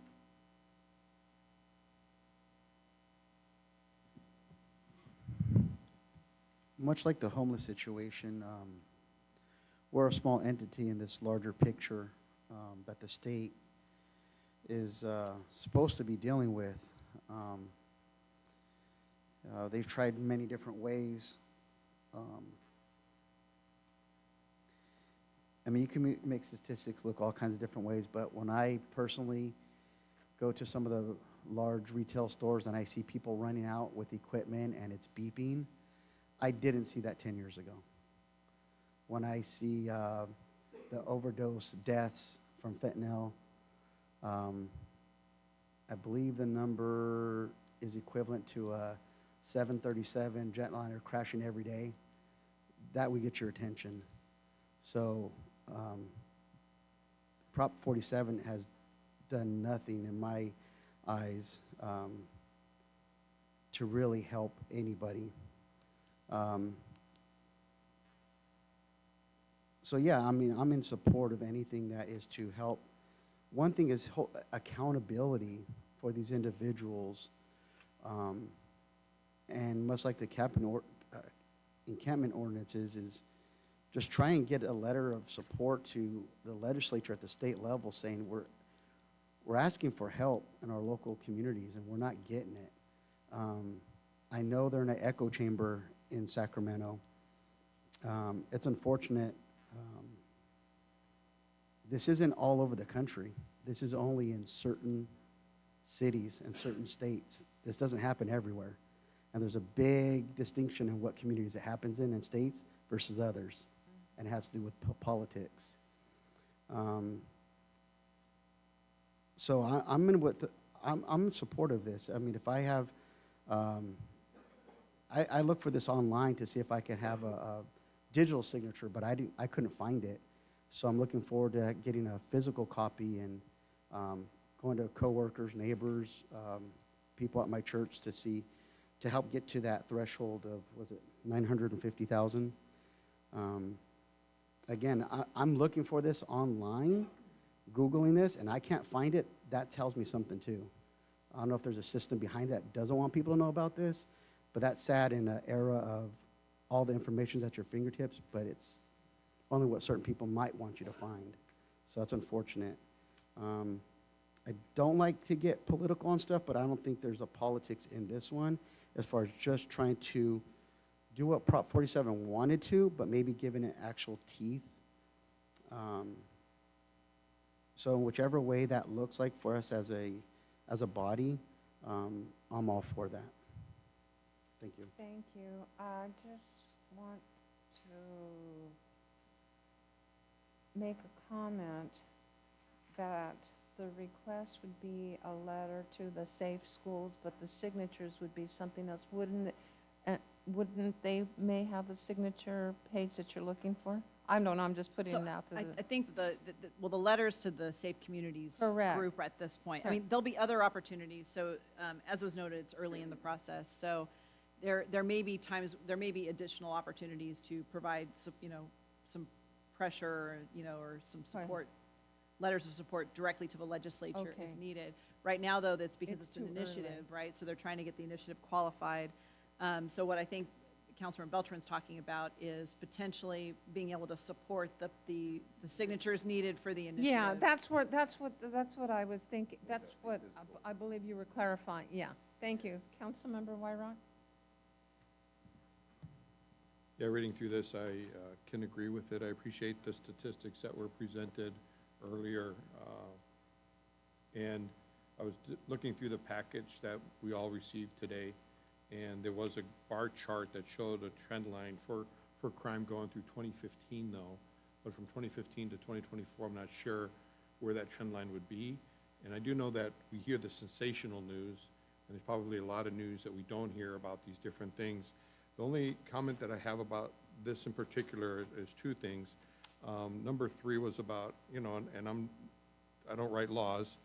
Much like the homeless situation, we're a small entity in this larger picture that the state is supposed to be dealing with. They've tried many different ways. I mean, you can make statistics look all kinds of different ways, but when I personally go to some of the large retail stores and I see people running out with equipment and it's beeping, I didn't see that 10 years ago. When I see the overdose deaths from fentanyl, I believe the number is equivalent to a 737 jetliner crashing every day. That would get your attention. So Prop 47 has done nothing in my eyes to really help anybody. So yeah, I mean, I'm in support of anything that is to help. One thing is accountability for these individuals, and much like the encampment ordinances, is just try and get a letter of support to the legislature at the state level saying we're asking for help in our local communities and we're not getting it. I know they're in an echo chamber in Sacramento. It's unfortunate. This isn't all over the country. This is only in certain cities and certain states. This doesn't happen everywhere. And there's a big distinction in what communities it happens in states versus others. And it has to do with politics. So I'm in support of this. I mean, if I have, I look for this online to see if I can have a digital signature, but I couldn't find it. So I'm looking forward to getting a physical copy and going to coworkers, neighbors, people at my church to help get to that threshold of, was it 950,000? Again, I'm looking for this online, Googling this, and I can't find it. That tells me something too. I don't know if there's a system behind that doesn't want people to know about this, but that's sad in an era of all the information's at your fingertips, but it's only what certain people might want you to find. So that's unfortunate. I don't like to get political on stuff, but I don't think there's a politics in this one as far as just trying to do what Prop 47 wanted to, but maybe giving it actual teeth. So whichever way that looks like for us as a body, I'm all for that. Thank you. Thank you. I just want to make a comment that the request would be a letter to the Safe Schools, but the signatures would be something else. Wouldn't they may have the signature page that you're looking for? I don't know, I'm just putting So it out to I the, think well, the letters to the Safe Communities Correct. group are at this point. I Correct. mean, there'll be other opportunities, so, as was noted, it's early in the process, so there may be times, there may be additional opportunities to provide some, some pressure, or some Right. support, letters of support directly to the legislature Okay. if needed. Right now, though, that's because It's it's an too early. initiative, right? So they're trying to get the initiative qualified. So what I think Councilman Beltran's talking about is potentially being able to support the signatures needed for the initiative. yeah, that's what I was thinking, that's what I believe you were clarifying, yeah. Thank you. Councilmember Wyrock? Yeah, reading through this, I can agree with it. I appreciate the statistics that were presented earlier. And I was looking through the package that we all received today, and there was a bar chart that showed a trend line for crime going through 2015, though. But from 2015 to 2024, I'm not sure where that trend line would be. And I do know that we hear the sensational news, and there's probably a lot of news that we don't hear about these different things. The only comment that I have about this in particular is two things. Number 3 was about, and I don't write laws,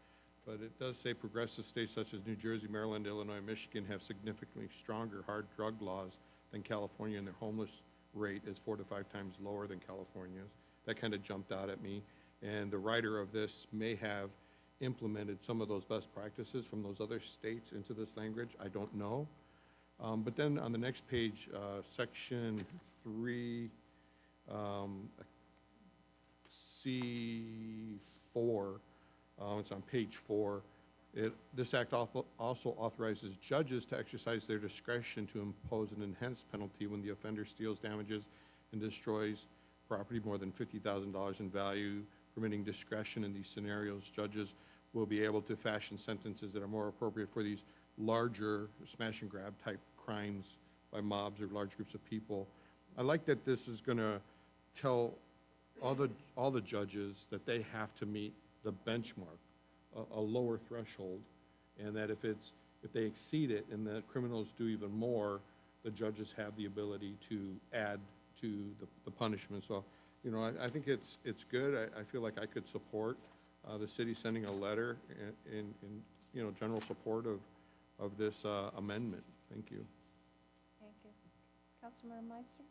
but it does say progressive states such as New Jersey, Maryland, Illinois, Michigan have significantly stronger hard drug laws than California, and their homeless rate is 4 to 5 times lower than California's. That kind of jumped out at me. And the writer of this may have implemented some of those best practices from those other states into this language. I don't know. But then on the next page, section 3, C4, it's on page 4. This act also authorizes judges to exercise their discretion to impose an enhanced penalty when the offender steals, damages, and destroys property more than $50,000 in value. Permitting discretion in these scenarios, judges will be able to fashion sentences that are more appropriate for these larger smash and grab type crimes by mobs or large groups of people. I like that this is going to tell all the judges that they have to meet the benchmark, a lower threshold, and that if they exceed it and the criminals do even more, the judges have the ability to add to the punishment. So, I think it's good. I feel like I could support the city sending a letter in general support of this amendment. Thank you. Thank you. Councilmember Meister?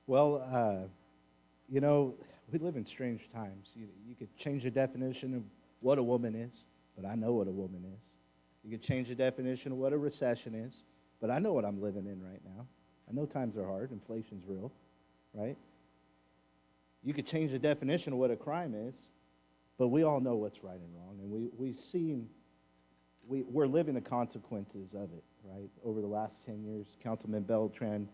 Well, we live in strange times. You could change the definition of what a woman is, but I know what a woman is. You could change the definition of what a recession is, but I know what I'm living in right now. I know times are hard, inflation's real, right? You could change the definition of what a crime is, but we all know what's right and wrong, and we're living the consequences of it, right? Over the last 10 years, Councilman Beltran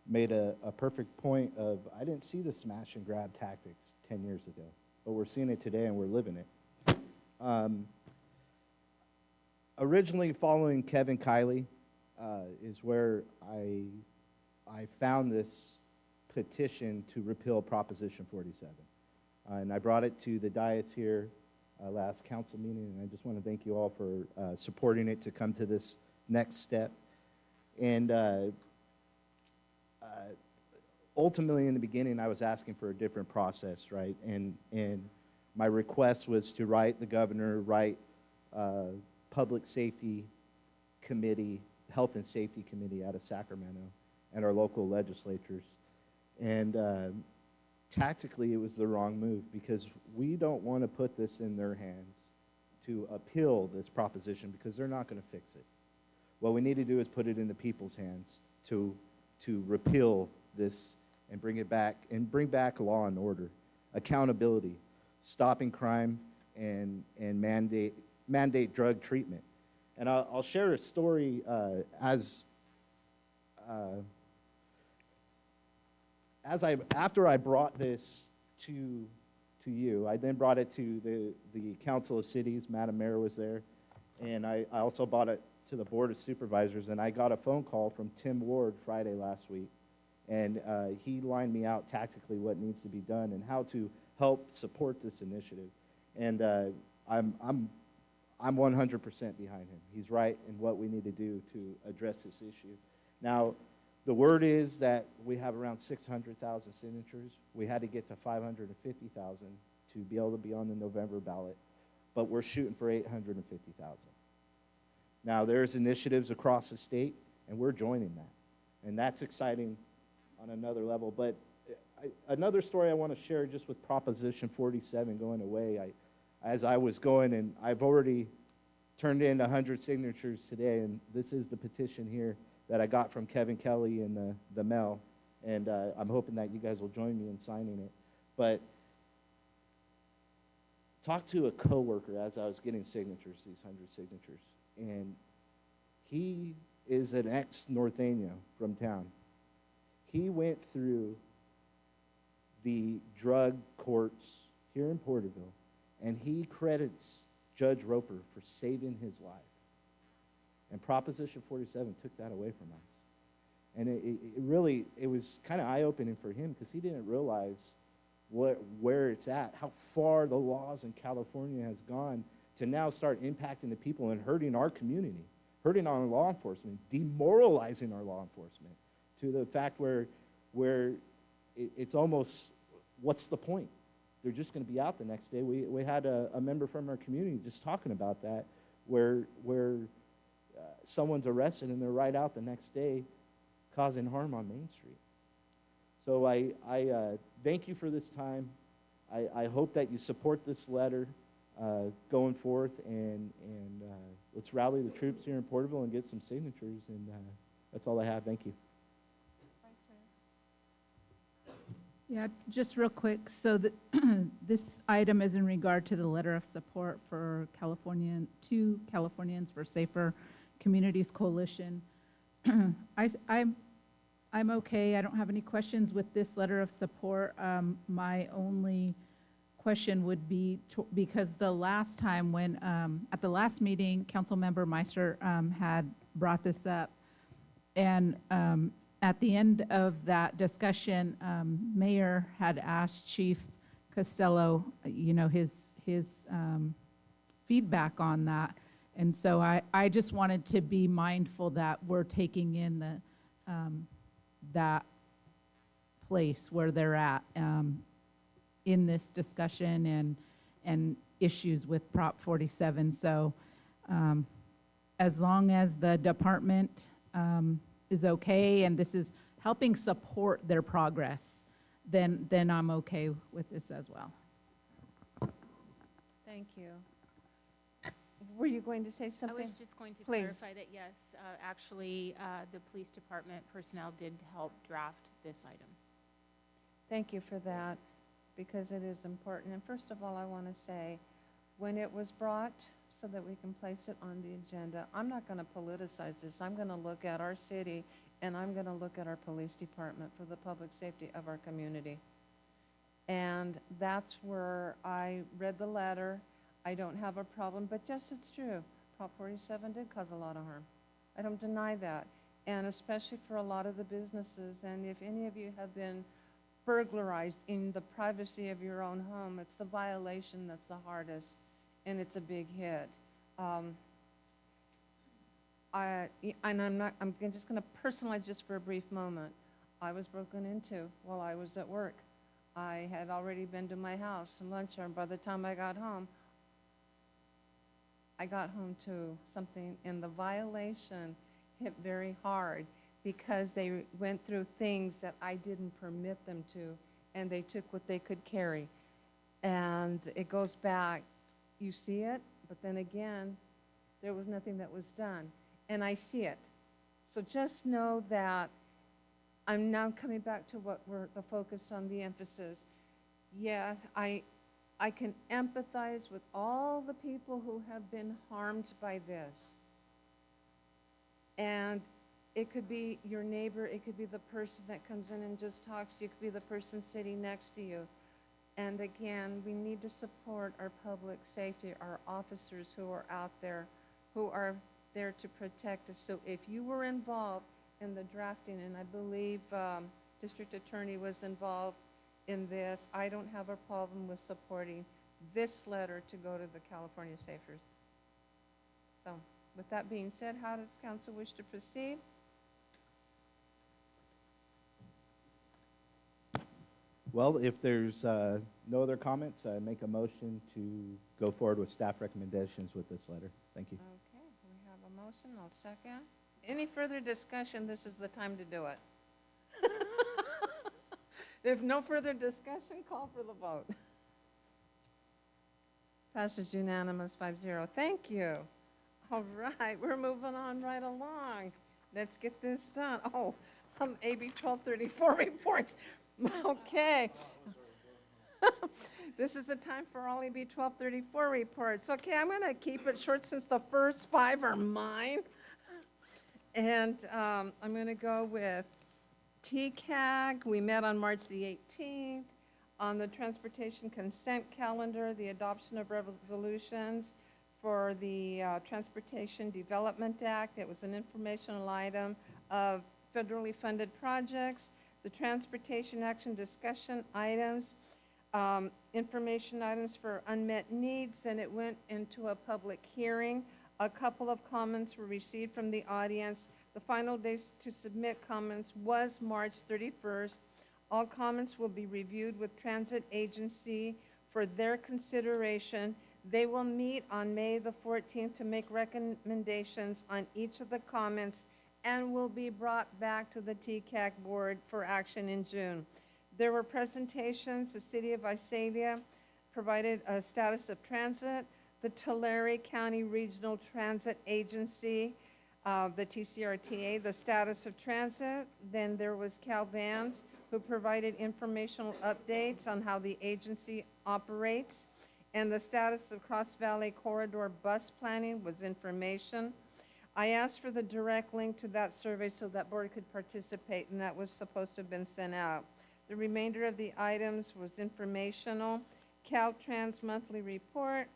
made a perfect point of, I didn't see the smash and grab tactics 10 years ago, but we're seeing it today and we're living it. Originally following Kevin Kiley is where I found this petition to repeal Proposition 47. And I brought it to the dais here last council meeting, and I just want to thank you all for supporting it to come to this next step. And ultimately, in the beginning, I was asking for a different process, right? And my request was to write the governor, write Public Safety Committee, Health and Safety Committee out of Sacramento, and our local legislatures. And tactically, it was the wrong move because we don't want to put this in their hands to appeal this proposition because they're not going to fix it. What we need to do is put it in the people's hands to repeal this and bring it back and bring back law and order, accountability, stopping crime, and mandate drug treatment. And I'll share a story after I brought this to you, I then brought it to the Council of Cities. Madam Mayor was there, and I also brought it to the Board of Supervisors, and I got a phone call from Tim Ward Friday last week, and he lined me out tactically what needs to be done and how to help support this initiative. And I'm 100% behind him. He's right in what we need to do to address this issue. Now, the word is that we have around 600,000 signatures. We had to get to 550,000 to be able to be on the November ballot, but we're shooting for 850,000. Now, there's initiatives across the state, and we're joining that. And that's exciting on another level. But another story I want to share just with Proposition 47 going away. As I was going, and I've already turned in 100 signatures today, and this is the petition here that I got from Kevin Kelly in the mail, and I'm hoping that you guys will join me in signing it. But talked to a coworker as I was getting signatures, these 100 signatures, and he is an ex-Northania from town. He went through the drug courts here in Porterville, and he credits Judge Roper for saving his life. And Proposition 47 took that away from us. And it was kind of eye-opening for him because he didn't realize where it's at, how far the laws in California has gone to now start impacting the people and hurting our community, hurting our law enforcement, demoralizing our law enforcement to the fact where it's almost, what's the point? They're just going to be out the next day. We had a member from our community just talking about that, where someone's arrested and they're right out the next day causing harm on Main Street. So I thank you for this time. I hope that you support this letter going forth, and let's rally the troops here in Porterville and get some signatures, and that's all I have. Thank you. Yeah, just real quick, so that this item is in regard to the letter of support for Californians for Safer Communities Coalition. I'm okay. I don't have any questions with this letter of support. My only question would be, because the last time when, at the last meeting, Councilmember Meister had brought this up, and at the end of that discussion, Mayor had asked Chief Costello, his feedback on that. And so I just wanted to be mindful that we're taking in that place where they're at in this discussion and issues with Prop 47. So as long as the department is okay and this is helping support their progress, then I'm okay with this as well. Thank you. Were you going to say I something? was just going to Please. clarify that, yes, actually, the police department personnel did help draft this item. Thank you for that, because it is important. And first of all, I want to say, when it was brought so that we can place it on the agenda, I'm not going to politicize this. I'm going to look at our city, and I'm going to look at our police department for the public safety of our community. And that's where I read the letter. I don't have a problem, but yes, it's true. Prop 47 did cause a lot of harm. I don't deny that. And especially for a lot of the businesses, and if any of you have been burglarized in the privacy of your own home, it's the violation that's the hardest, and it's a big hit. I'm just going to personalize just for a brief moment. I was broken into while I was at work. I had already been to my house and lunch, and by the time I got home to something, and the violation hit very hard because they went through things that I didn't permit them to, and they took what they could carry. And it goes back, you see it, but then again, there was nothing that was done. And I see it. So just know that I'm now coming back to what we're the focus on, the emphasis. Yes, I can empathize with all the people who have been harmed by this. And it could be your neighbor, it could be the person that comes in and just talks to you, it could be the person sitting next to you. And again, we need to support our public safety, our officers who are out there, who are there to protect us. So if you were involved in the drafting, and I believe District Attorney was involved in this, I don't have a problem with supporting this letter to go to the California Safers. So with that being said, how does council wish to proceed? Well, if there's no other comments, I make a motion to go forward with staff recommendations with this letter. Thank you. Okay, we have a motion, I'll second. Any further discussion, this is the time to do it. If no further discussion, call for the vote. Passes unanimous 5-0. Thank you. All right, we're moving on right along. Let's get this done. Oh, AB 1234 reports. Okay. This is the time for all AB 1234 reports. Okay, I'm going to keep it short since the first 5 are mine. And I'm going to go with TCAG. We met on March the 18th. On the transportation consent calendar, the adoption of resolutions for the Transportation Development Act. It was an informational item of federally funded projects. The transportation action discussion items, information items for unmet needs, then it went into a public hearing. A couple of comments were received from the audience. The final day to submit comments was March 31st. All comments will be reviewed with Transit Agency for their consideration. They will meet on May the 14th to make recommendations on each of the comments and will be brought back to the TCAC board for action in June. There were presentations. The City of Visalia provided a status of transit. The Tulare County Regional Transit Agency, the TCRTA, the status of transit. Then there was Cal Vans, who provided informational updates on how the agency operates. And the status of Cross Valley Corridor bus planning was information. I asked for the direct link to that survey so that board could participate, and that was supposed to have been sent out. The remainder of the items was informational. Caltrans monthly report.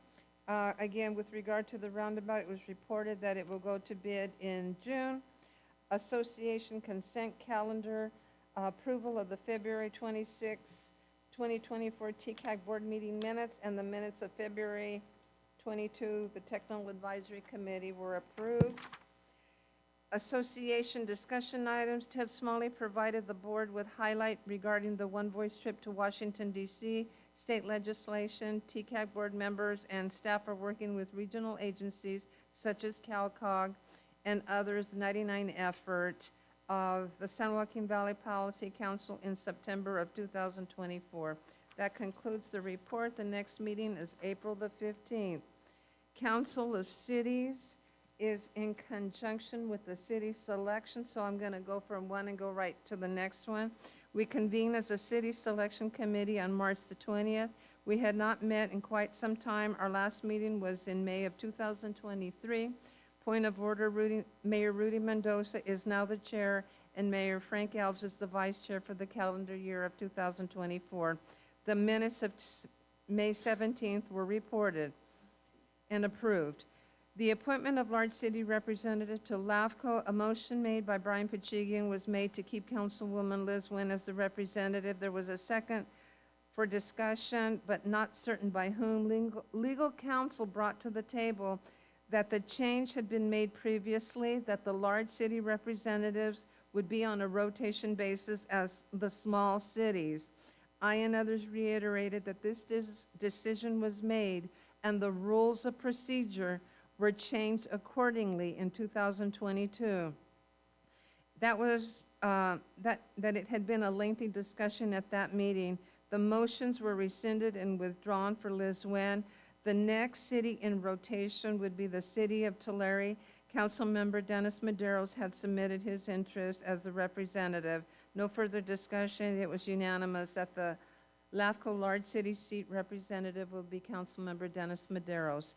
Again, with regard to the roundabout, it was reported that it will go to bid in June. Association consent calendar, approval of the February 26, 2024 TCAC board meeting minutes and the minutes of February 22, the Technical Advisory Committee were approved. Association discussion items. Ted Smalley provided the board with highlight regarding the One Voice trip to Washington, D.C. State legislation, TCAC board members and staff are working with regional agencies such as CalCog and others, 99 effort of the San Joaquin Valley Policy Council in September of 2024. That concludes the report. The next meeting is April the 15th. Council of Cities is in conjunction with the city selection, so I'm going to go from one and go right to the next one. We convened as a city selection committee on March the 20th. We had not met in quite some time. Our last meeting was in May of 2023. Point of order, Mayor Rudy Mendoza is now the chair, and Mayor Frank Alves is the vice chair for the calendar year of 2024. The minutes of May 17th were reported and approved. The appointment of large city representative to LAFCO, a motion made by Brian Pachigian was made to keep Councilwoman Liz Nguyen as the representative. There was a second for discussion, but not certain by whom. Legal counsel brought to the table that the change had been made previously, that the large city representatives would be on a rotation basis as the small cities. I and others reiterated that this decision was made and the rules of procedure were changed accordingly in 2022. That was, that it had been a lengthy discussion at that meeting. The motions were rescinded and withdrawn for Liz Nguyen. The next city in rotation would be the city of Tulare. Councilmember Dennis Medeiros had submitted his interest as the representative. No further discussion. It was unanimous that the LAFCO large city seat representative will be Councilmember Dennis Medeiros.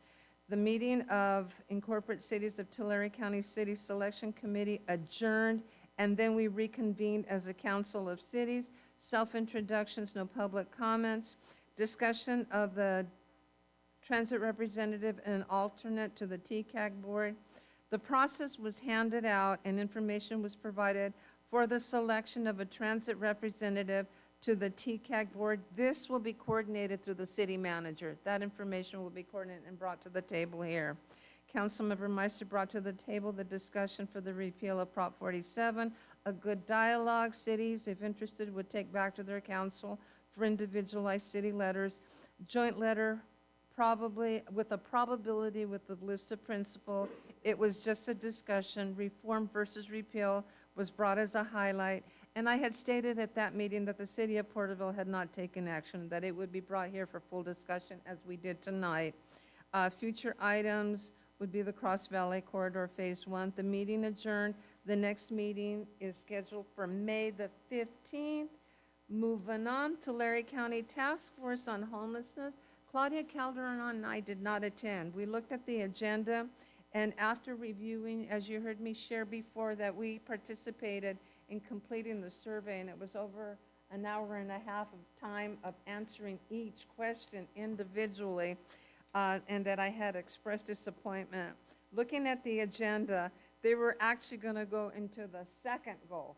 The meeting of Incorporated Cities of Tulare County City Selection Committee adjourned, and then we reconvened as a Council of Cities. Self-introductions, no public comments. Discussion of the transit representative and alternate to the TCAC board. The process was handed out and information was provided for the selection of a transit representative to the TCAG board. This will be coordinated through the city manager. That information will be coordinated and brought to the table here. Councilmember Meister brought to the table the discussion for the repeal of Prop 47, a good dialogue. Cities, if interested, would take back to their council for individualized city letters. Joint letter, probably with a probability with the list of principal. It was just a discussion. Reform versus repeal was brought as a highlight. And I had stated at that meeting that the city of Porterville had not taken action, that it would be brought here for full discussion as we did tonight. Future items would be the Cross Valley Corridor Phase 1. The meeting adjourned. The next meeting is scheduled for May the 15th. Moving on to Larry County Task Force on Homelessness. Claudia Calderon and I did not attend. We looked at the agenda, and after reviewing, as you heard me share before, that we participated in completing the survey, and it was over an hour and a half of time of answering each question individually, and that I had expressed disappointment. Looking at the agenda, they were actually going to go into the second goal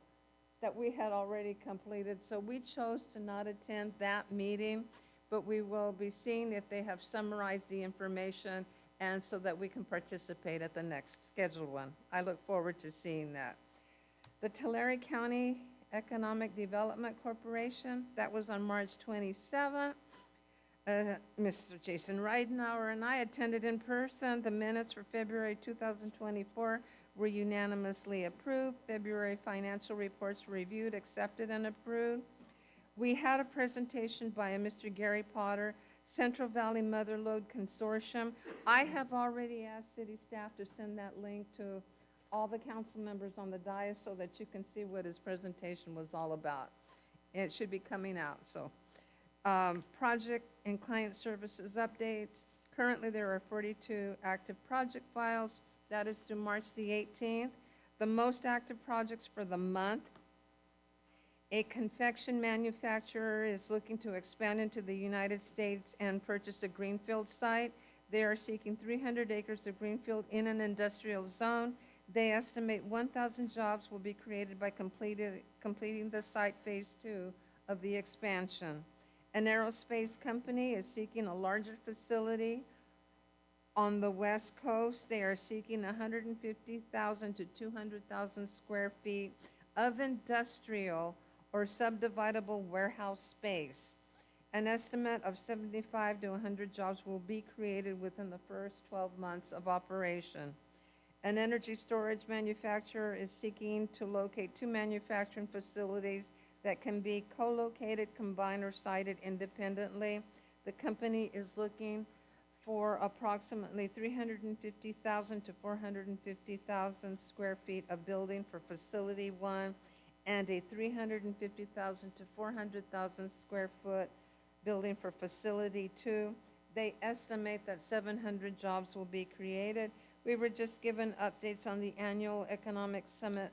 that we had already completed. So we chose to not attend that meeting, but we will be seeing if they have summarized the information, and so that we can participate at the next scheduled one. I look forward to seeing that. The Tulare County Economic Development Corporation, that was on March 27th. Mr. Jason Ridenhour and I attended in person. The minutes for February 2024 were unanimously approved. February financial reports were reviewed, accepted, and approved. We had a presentation by a Mr. Gary Potter, Central Valley Mother Lode Consortium. I have already asked city staff to send that link to all the council members on the dais so that you can see what his presentation was all about. It should be coming out, so. Project and client services updates. Currently, there are 42 active project files. That is through March the 18th. The most active projects for the month. A confection manufacturer is looking to expand into the United States and purchase a greenfield site. They are seeking 300 acres of greenfield in an industrial zone. They estimate 1,000 jobs will be created by completing the site phase 2 of the expansion. An aerospace company is seeking a larger facility on the West Coast. They are seeking 150,000 to 200,000 square feet of industrial or subdividable warehouse space. An estimate of 75 to 100 jobs will be created within the first 12 months of operation. An energy storage manufacturer is seeking to locate 2 manufacturing facilities that can be co-located, combined, or sited independently. The company is looking for approximately 350,000 to 450,000 square feet of building for Facility 1 and a 350,000 to 400,000 square foot building for Facility 2. They estimate that 700 jobs will be created. We were just given updates on the annual Economic Summit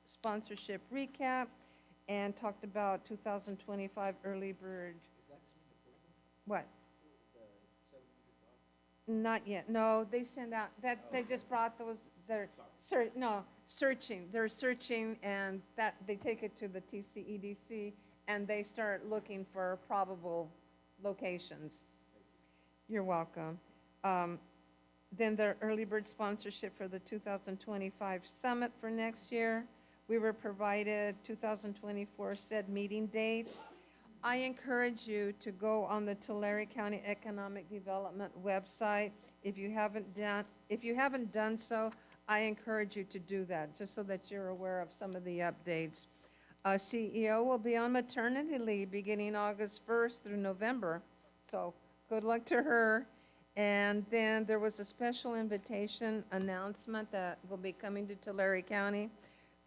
sponsorship recap and talked about 2025 early bird. What? Not yet. No, they send out, they just brought those, searching. They're searching, and that, they take it to the TCEDC, and they start looking for probable locations. You're welcome. Then the early bird sponsorship for the 2025 summit for next year. We were provided 2024 said meeting dates. I encourage you to go on the Tulare County Economic Development website. If you haven't done so, I encourage you to do that, just so that you're aware of some of the updates. CEO will be on maternity leave beginning August 1st through November, so good luck to her. And then there was a special invitation announcement that will be coming to Tulare County.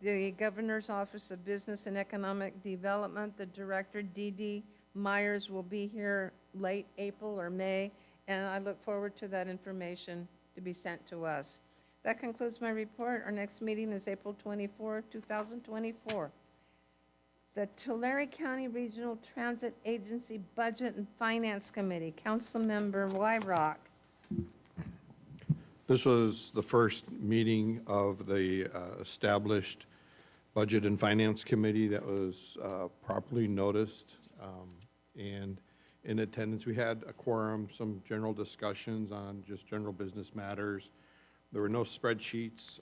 The Governor's Office of Business and Economic Development, the Director, Dee Myers, will be here late April or May, and I look forward to that information to be sent to us. That concludes my report. Our next meeting is April 24, 2024. The Tulare County Regional Transit Agency Budget and Finance Committee, Councilmember Wyrock. This was the first meeting of the established Budget and Finance Committee that was properly noticed and in attendance. We had a quorum, some general discussions on just general business matters. There were no spreadsheets.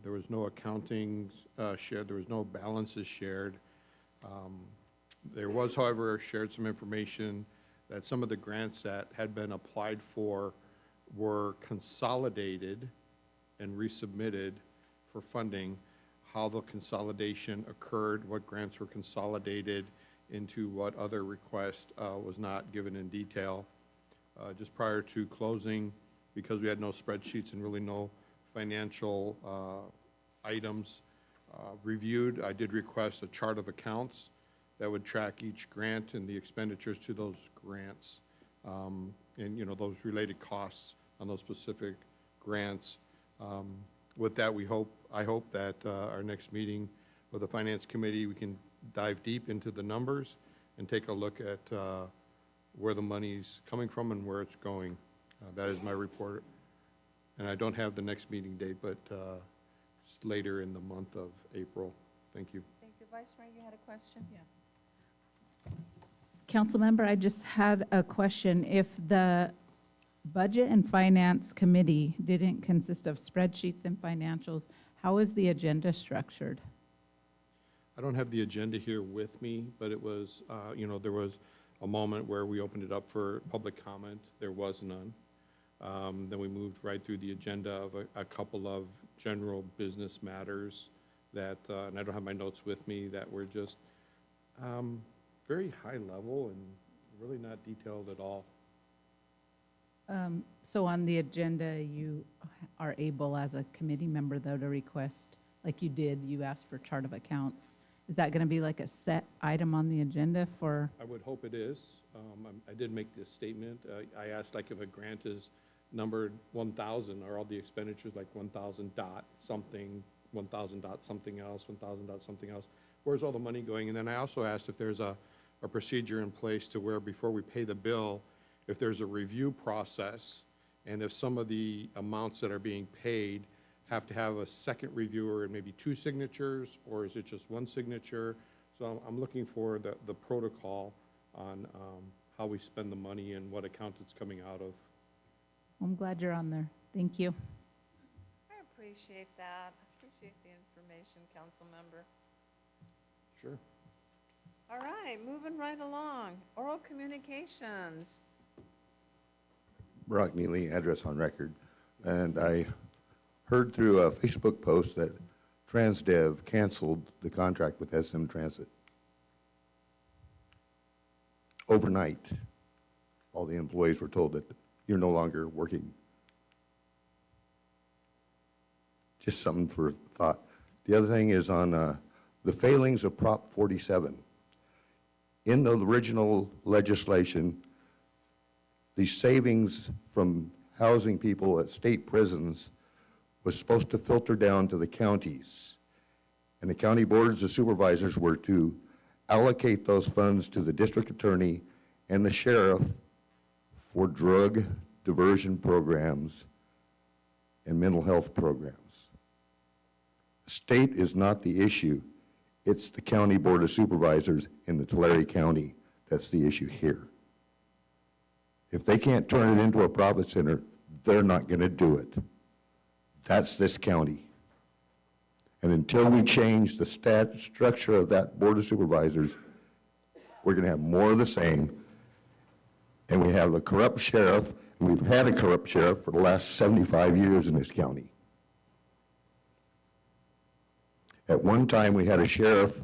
There was no accounting shared. There was no balances shared. There was, however, shared some information that some of the grants that had been applied for were consolidated and resubmitted for funding. How the consolidation occurred, what grants were consolidated into what other request was not given in detail. Just prior to closing, because we had no spreadsheets and really no financial items reviewed, I did request a chart of accounts that would track each grant and the expenditures to those grants, and those related costs on those specific grants. With that, I hope that our next meeting with the Finance Committee, we can dive deep into the numbers and take a look at where the money's coming from and where it's going. That is my report. And I don't have the next meeting date, but it's later in the month of April. Thank you. Thank you. Vice Mayor, you had a question? Yeah. Councilmember, I just had a question. If the Budget and Finance Committee didn't consist of spreadsheets and financials, how is the agenda structured? I don't have the agenda here with me, but it was, there was a moment where we opened it up for public comment. There was none. Then we moved right through the agenda of a couple of general business matters that, and I don't have my notes with me, that were just very high level and really not detailed at all. So on the agenda, you are able as a committee member, though, to request, like you did, you asked for chart of accounts. Is that going to be like a set item on the agenda for? I would hope it is. I did make this statement. I asked, like, if a grant is numbered 1,000, are all the expenditures like 1,000 dot something, 1,000 dot something else, 1,000 dot something else? Where's all the money going? And then I also asked if there's a procedure in place to where before we pay the bill, if there's a review process, and if some of the amounts that are being paid have to have a second reviewer and maybe two signatures, or is it just one signature? So I'm looking for the protocol on how we spend the money and what account it's coming out of. I'm glad you're on there. Thank you. I appreciate that. I appreciate the information, council member. Sure. All right, moving right along. Oral communications. Brock Neely, address on record. And I heard through a Facebook post that Transdev canceled the contract with SM Transit. Overnight, all the employees were told that you're no longer working. Just something for thought. The other thing is on the failings of Prop 47. In the original legislation, the savings from housing people at state prisons was supposed to filter down to the counties. And the county boards of supervisors were to allocate those funds to the district attorney and the sheriff for drug diversion programs and mental health programs. The state is not the issue. It's the county board of supervisors in the Tulare County that's the issue here. If they can't turn it into a profit center, they're not going to do it. That's this county. And until we change the structure of that board of supervisors, we're going to have more of the same. And we have a corrupt sheriff, and we've had a corrupt sheriff for the last 75 years in this county. At one time, we had a sheriff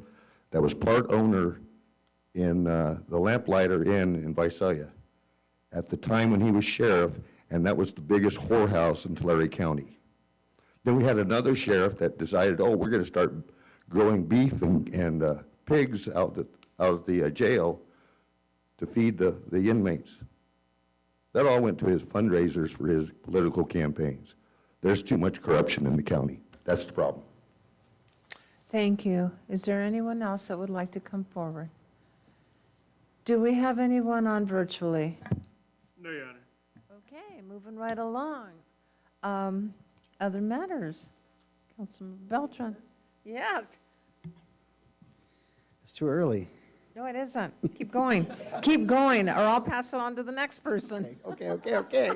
that was part owner in the Lamplighter Inn in Visalia at the time when he was sheriff, and that was the biggest whorehouse in Tulare County. Then we had another sheriff that decided, oh, we're going to start growing beef and pigs out of the jail to feed the inmates. That all went to his fundraisers for his political campaigns. There's too much corruption in the county. That's the problem. Thank you. Is there anyone else that would like to come forward? Do we have anyone on virtually? No, Your Honor. Okay, moving right along. Other matters? Councilman Beltran? Yes. It's too early. No, it isn't. Keep going. Keep going, or I'll pass it on to the next person. Okay.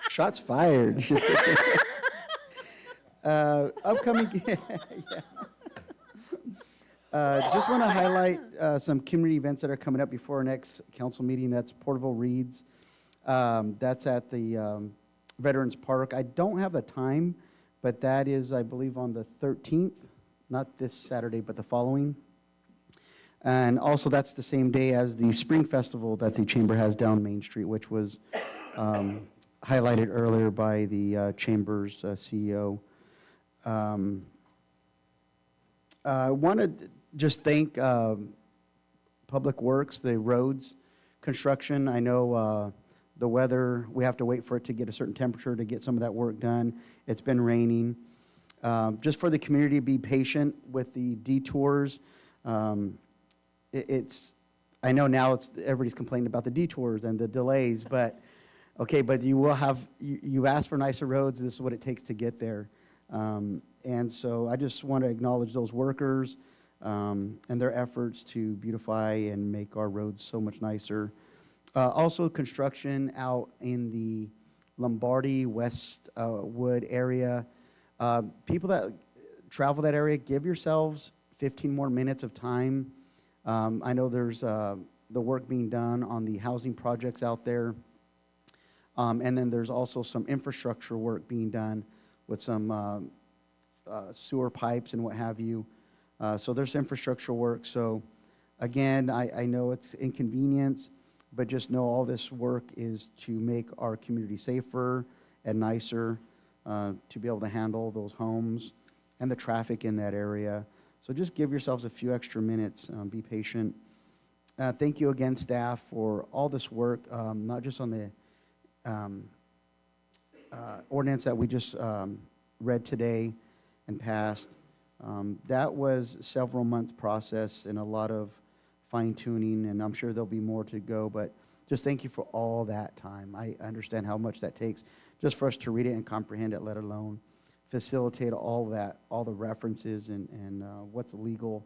Shots fired. Upcoming, just want to highlight some community events that are coming up before our next council meeting. That's Porterville Reads. That's at the Veterans Park. I don't have the time, but that is, I believe, on the 13th, not this Saturday, but the following. And also, that's the same day as the Spring Festival that the Chamber has down Main Street, which was highlighted earlier by the Chamber's CEO. I want to just thank Public Works, the roads construction. I know the weather, we have to wait for it to get a certain temperature to get some of that work done. It's been raining. Just for the community to be patient with the detours. I know now everybody's complaining about the detours and the delays, but okay, but you will have, you asked for nicer roads, this is what it takes to get there. And so I just want to acknowledge those workers and their efforts to beautify and make our roads so much nicer. Also construction out in the Lombardi, Westwood area. People that travel that area, give yourselves 15 more minutes of time. I know there's the work being done on the housing projects out there. And then there's also some infrastructure work being done with some sewer pipes and what have you. So there's infrastructure work. So again, I know it's inconvenience, but just know all this work is to make our community safer and nicer, to be able to handle those homes and the traffic in that area. So just give yourselves a few extra minutes, be patient. Thank you again, staff, for all this work, not just on the ordinance that we just read today and passed. That was several months process and a lot of fine tuning, and I'm sure there'll be more to go, but just thank you for all that time. I understand how much that takes just for us to read it and comprehend it, let alone facilitate all that, all the references and what's legal.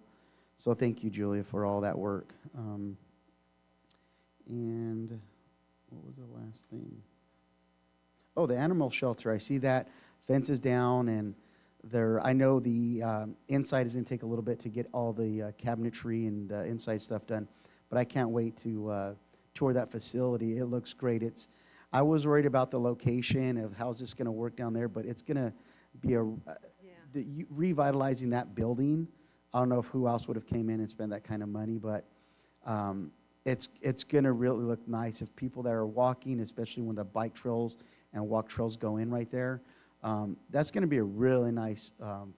So thank you, Julia, for all that work. And what was the last thing? Oh, the animal shelter. I see that fence is down, and I know the inside is going to take a little bit to get all the cabinetry and inside stuff done, but I can't wait to tour that facility. It looks great. I was worried about the location of how's this going to work down there, but it's going to be revitalizing that building. I don't know if who else would have came in and spent that kind of money, but it's going to really look nice if people that are walking, especially when the bike trails and walk trails go in right there. That's going to be a really nice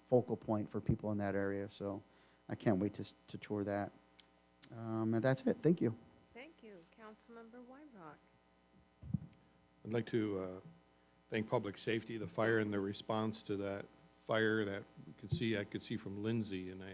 focal point for people in that area. So I can't wait to tour that. And that's it. Thank you. Thank you. Councilmember Wyrock. I'd like to thank Public Safety, the fire, and the response to that fire that I could see from Lindsay, and I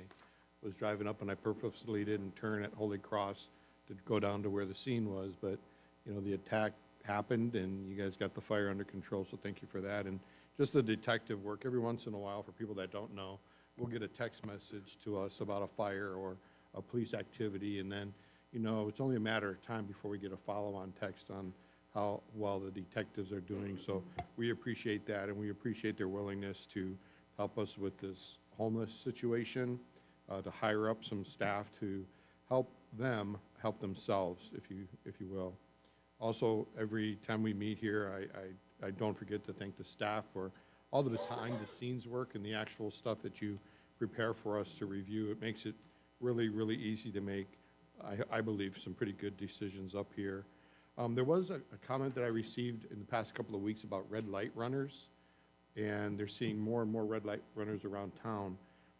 was driving up and I purposely didn't turn at Holy Cross to go down to where the scene was, but the attack happened and you guys got the fire under control, so thank you for that. And just the detective work, every once in a while, for people that don't know, we'll get a text message to us about a fire or a police activity, and then it's only a matter of time before we get a follow-on text on how well the detectives are doing. So we appreciate that, and we appreciate their willingness to help us with this homeless situation, to hire up some staff to help them help themselves, if you will. Also, every time we meet here, I don't forget to thank the staff for all the behind-the-scenes work and the actual stuff that you prepare for us to review. It makes it really, really easy to make, I believe, some pretty good decisions up here. There was a comment that I received in the past couple of weeks about red light runners, and they're seeing more and more red light runners around town.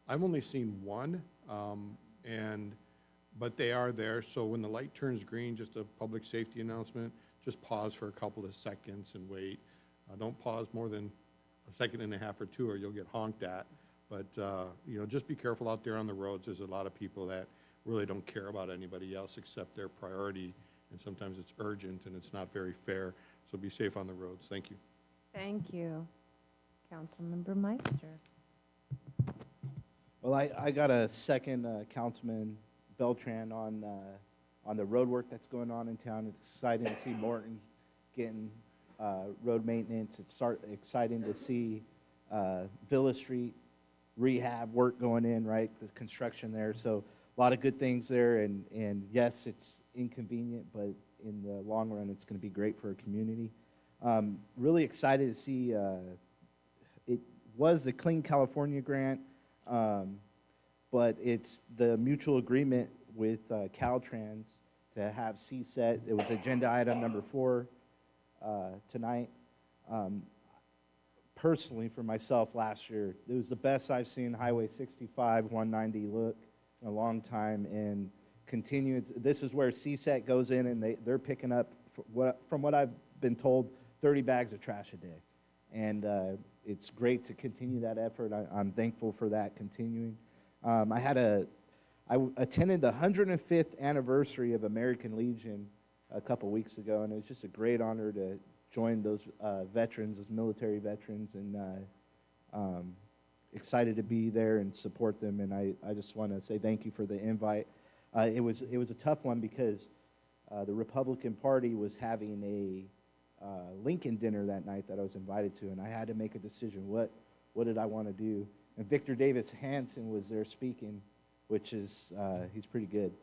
I've only seen one, but they are there. So when the light turns green, just a public safety announcement, just pause for a couple of seconds and wait. Don't pause more than a second and a half or two, or you'll get honked at. But just be careful out there on the roads. There's a lot of people that really don't care about anybody else except their priority, and sometimes it's urgent and it's not very fair. So be safe on the roads. Thank you. Thank you. Councilmember Meister. Well, I got a second Councilman Beltran on the road work that's going on in town. It's exciting to see Morton getting road maintenance. It's exciting to see Villa Street rehab work going in, right? The construction there. So a lot of good things there. And yes, it's inconvenient, but in the long run, it's going to be great for our community. Really excited to see it was the Clean California grant, but it's the mutual agreement with Caltrans to have CSET. It was agenda item number 4 tonight. Personally, for myself last year, it was the best I've seen Highway 65, 190 look in a long time, and continue. This is where CSET goes in, and they're picking up, from what I've been told, 30 bags of trash a day. And it's great to continue that effort. I'm thankful for that continuing. I attended the 105th anniversary of American Legion a couple weeks ago, and it was just a great honor to join those veterans, those military veterans, and excited to be there and support them. And I just want to say thank you for the invite. It was a tough one because the Republican Party was having a Lincoln dinner that night that I was invited to, and I had to make a decision. What did I want to do? And Victor Davis Hanson was there speaking, which is, he's pretty good.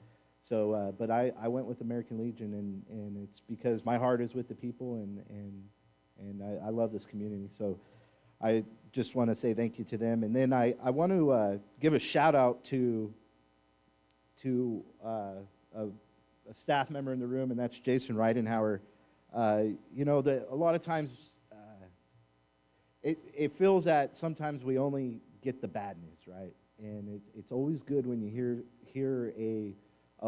So, but I went with American Legion, and it's because my heart is with the people, and I love this community. So I just want to say thank you to them. And then I want to give a shout out to a staff member in the room, and that's Jason Reidenhauer. You know, a lot of times it feels that sometimes we only get the bad news, right? And it's always good when you hear a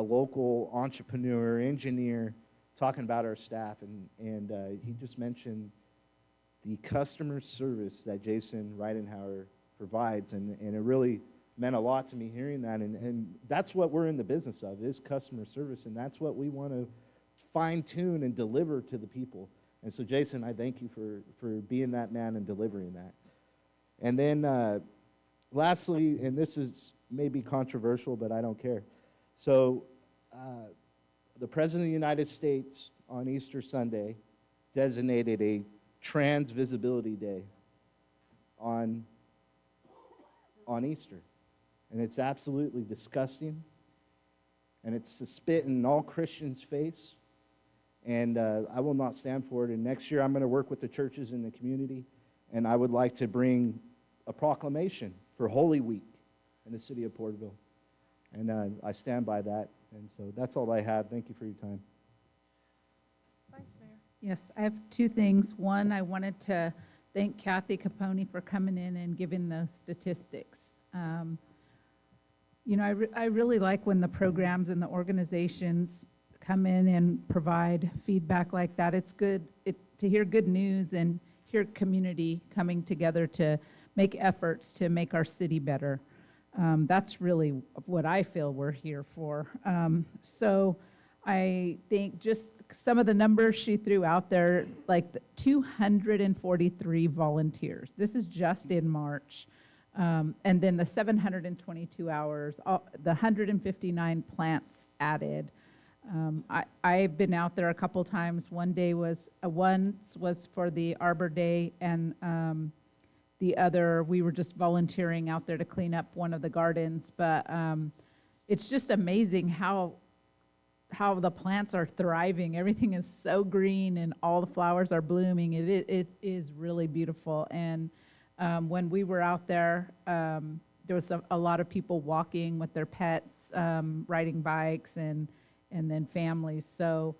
local entrepreneur, engineer talking about our staff, and he just mentioned the customer service that Jason Reidenhauer provides, and it really meant a lot to me hearing that, and that's what we're in the business of, is customer service, and that's what we want to fine-tune and deliver to the people. And so, Jason, I thank you for being that man and delivering that. And then lastly, and this is maybe controversial, but I don't care. So the President of the United States on Easter Sunday designated a Trans Visibility Day on Easter. And it's absolutely disgusting. And it's to spit in all Christians' face. And I will not stand for it. And next year I'm going to work with the churches in the community. And I would like to bring a proclamation for Holy Week in the city of Porterville. And I stand by that. And so that's all I have. Thank you for your time. Vice Mayor. Yes, I have 2 things. One, I wanted to thank Kathy Capone for coming in and giving those statistics. You know, I really like when the programs and the organizations come in and provide feedback like that. It's good to hear good news and hear community coming together to make efforts to make our city better. That's really what I feel we're here for. So I think just some of the numbers she threw out there, like 243 volunteers. This is just in March. And then the 722 hours, the 159 plants added. I've been out there a couple times. Once was for the Arbor Day, and the other, we were just volunteering out there to clean up one of the gardens. But it's just amazing how the plants are thriving. Everything is so green and all the flowers are blooming. It is really beautiful. And when we were out there, there was a lot of people walking with their pets, riding bikes, and then families. So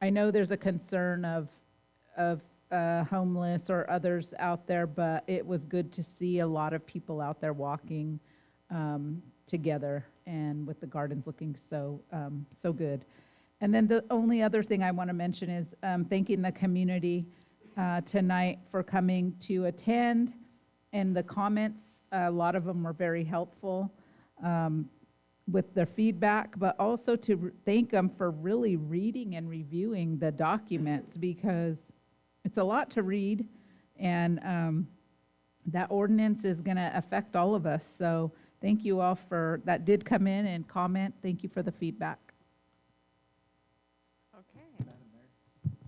I know there's a concern of homeless or others out there, but it was good to see a lot of people out there walking together, and with the gardens looking so good. And then the only other thing I want to mention is thanking the community tonight for coming to attend, and the comments, a lot of them were very helpful with their feedback, but also to thank them for really reading and reviewing the documents, because it's a lot to read, And that ordinance is going to affect all of us. So thank you all that did come in and comment. Thank you for the feedback. Okay.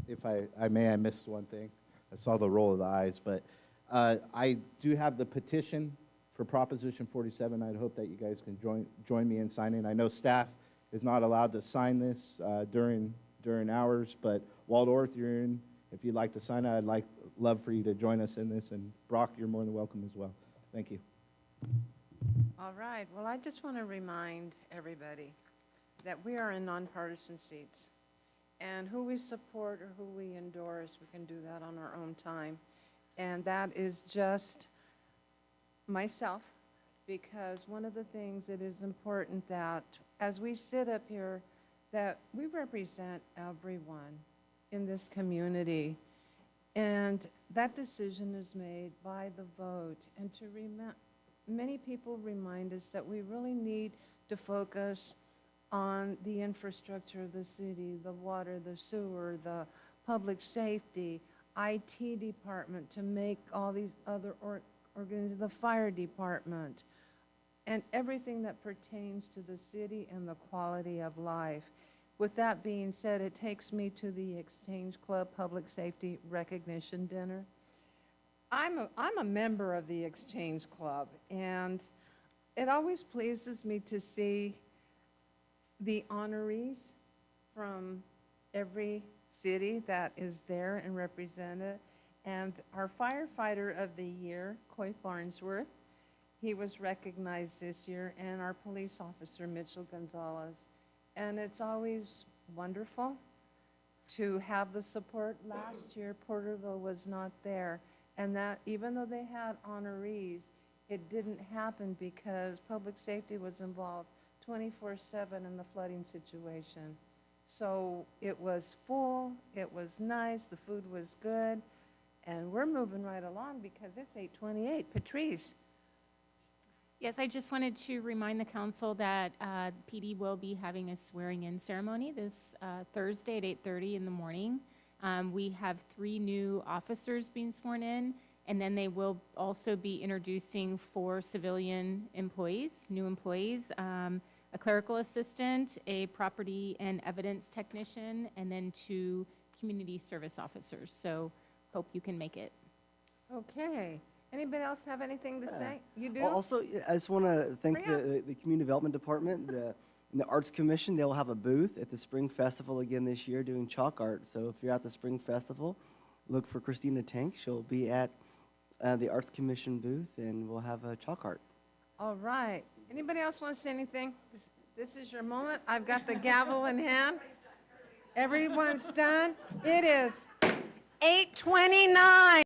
If I may, I missed one thing. I saw the roll of the eyes, but I do have the petition for Proposition 47. I'd hope that you guys can join me in signing. I know staff is not allowed to sign this during hours, but Walt Orth, you're in. If you'd like to sign it, I'd love for you to join us in this. And Brock, you're more than welcome as well. Thank you. All right, well, I just want to remind everybody that we are in nonpartisan seats. And who we support or who we endorse, we can do that on our own time. And that is just myself, because one of the things that is important that as we sit up here, that we represent everyone in this community. And that decision is made by the vote. And many people remind us that we really need to focus on the infrastructure of the city, the water, the sewer, the public safety, IT department, to make all these other organizations, the fire department, and everything that pertains to the city and the quality of life. With that being said, it takes me to the Exchange Club Public Safety Recognition Dinner. I'm a member of the Exchange Club, and it always pleases me to see the honorees from every city that is there and represented. And our firefighter of the year, Coy Farnsworth, he was recognized this year, and our police officer, Mitchell Gonzalez. And it's always wonderful to have the support. Last year, Porterville was not there. And that, even though they had honorees, it didn't happen because public safety was involved 24/7 in the flooding situation. So it was full, it was nice, the food was good, and we're moving right along because it's 8:28. Patrice. Yes, I just wanted to remind the council that PD will be having a swearing-in ceremony this Thursday at 8:30 in the morning. We have 3 new officers being sworn in, and then they will also be introducing 4 civilian employees, new employees, a clerical assistant, a property and evidence technician, and then 2 community service officers. So hope you can make it. Okay. Anybody else have anything to say? You do? Also, I just want to thank Bring the Community Development Department, and the Arts Commission. They'll have a booth at the Spring Festival again this year doing chalk art. So if you're at the Spring Festival, look for Christina Tank. She'll be at the Arts Commission booth, and we'll have a chalk art. All right. Anybody else want to say anything? This is your moment. I've got the gavel in hand. Everyone's done. It is 8:29.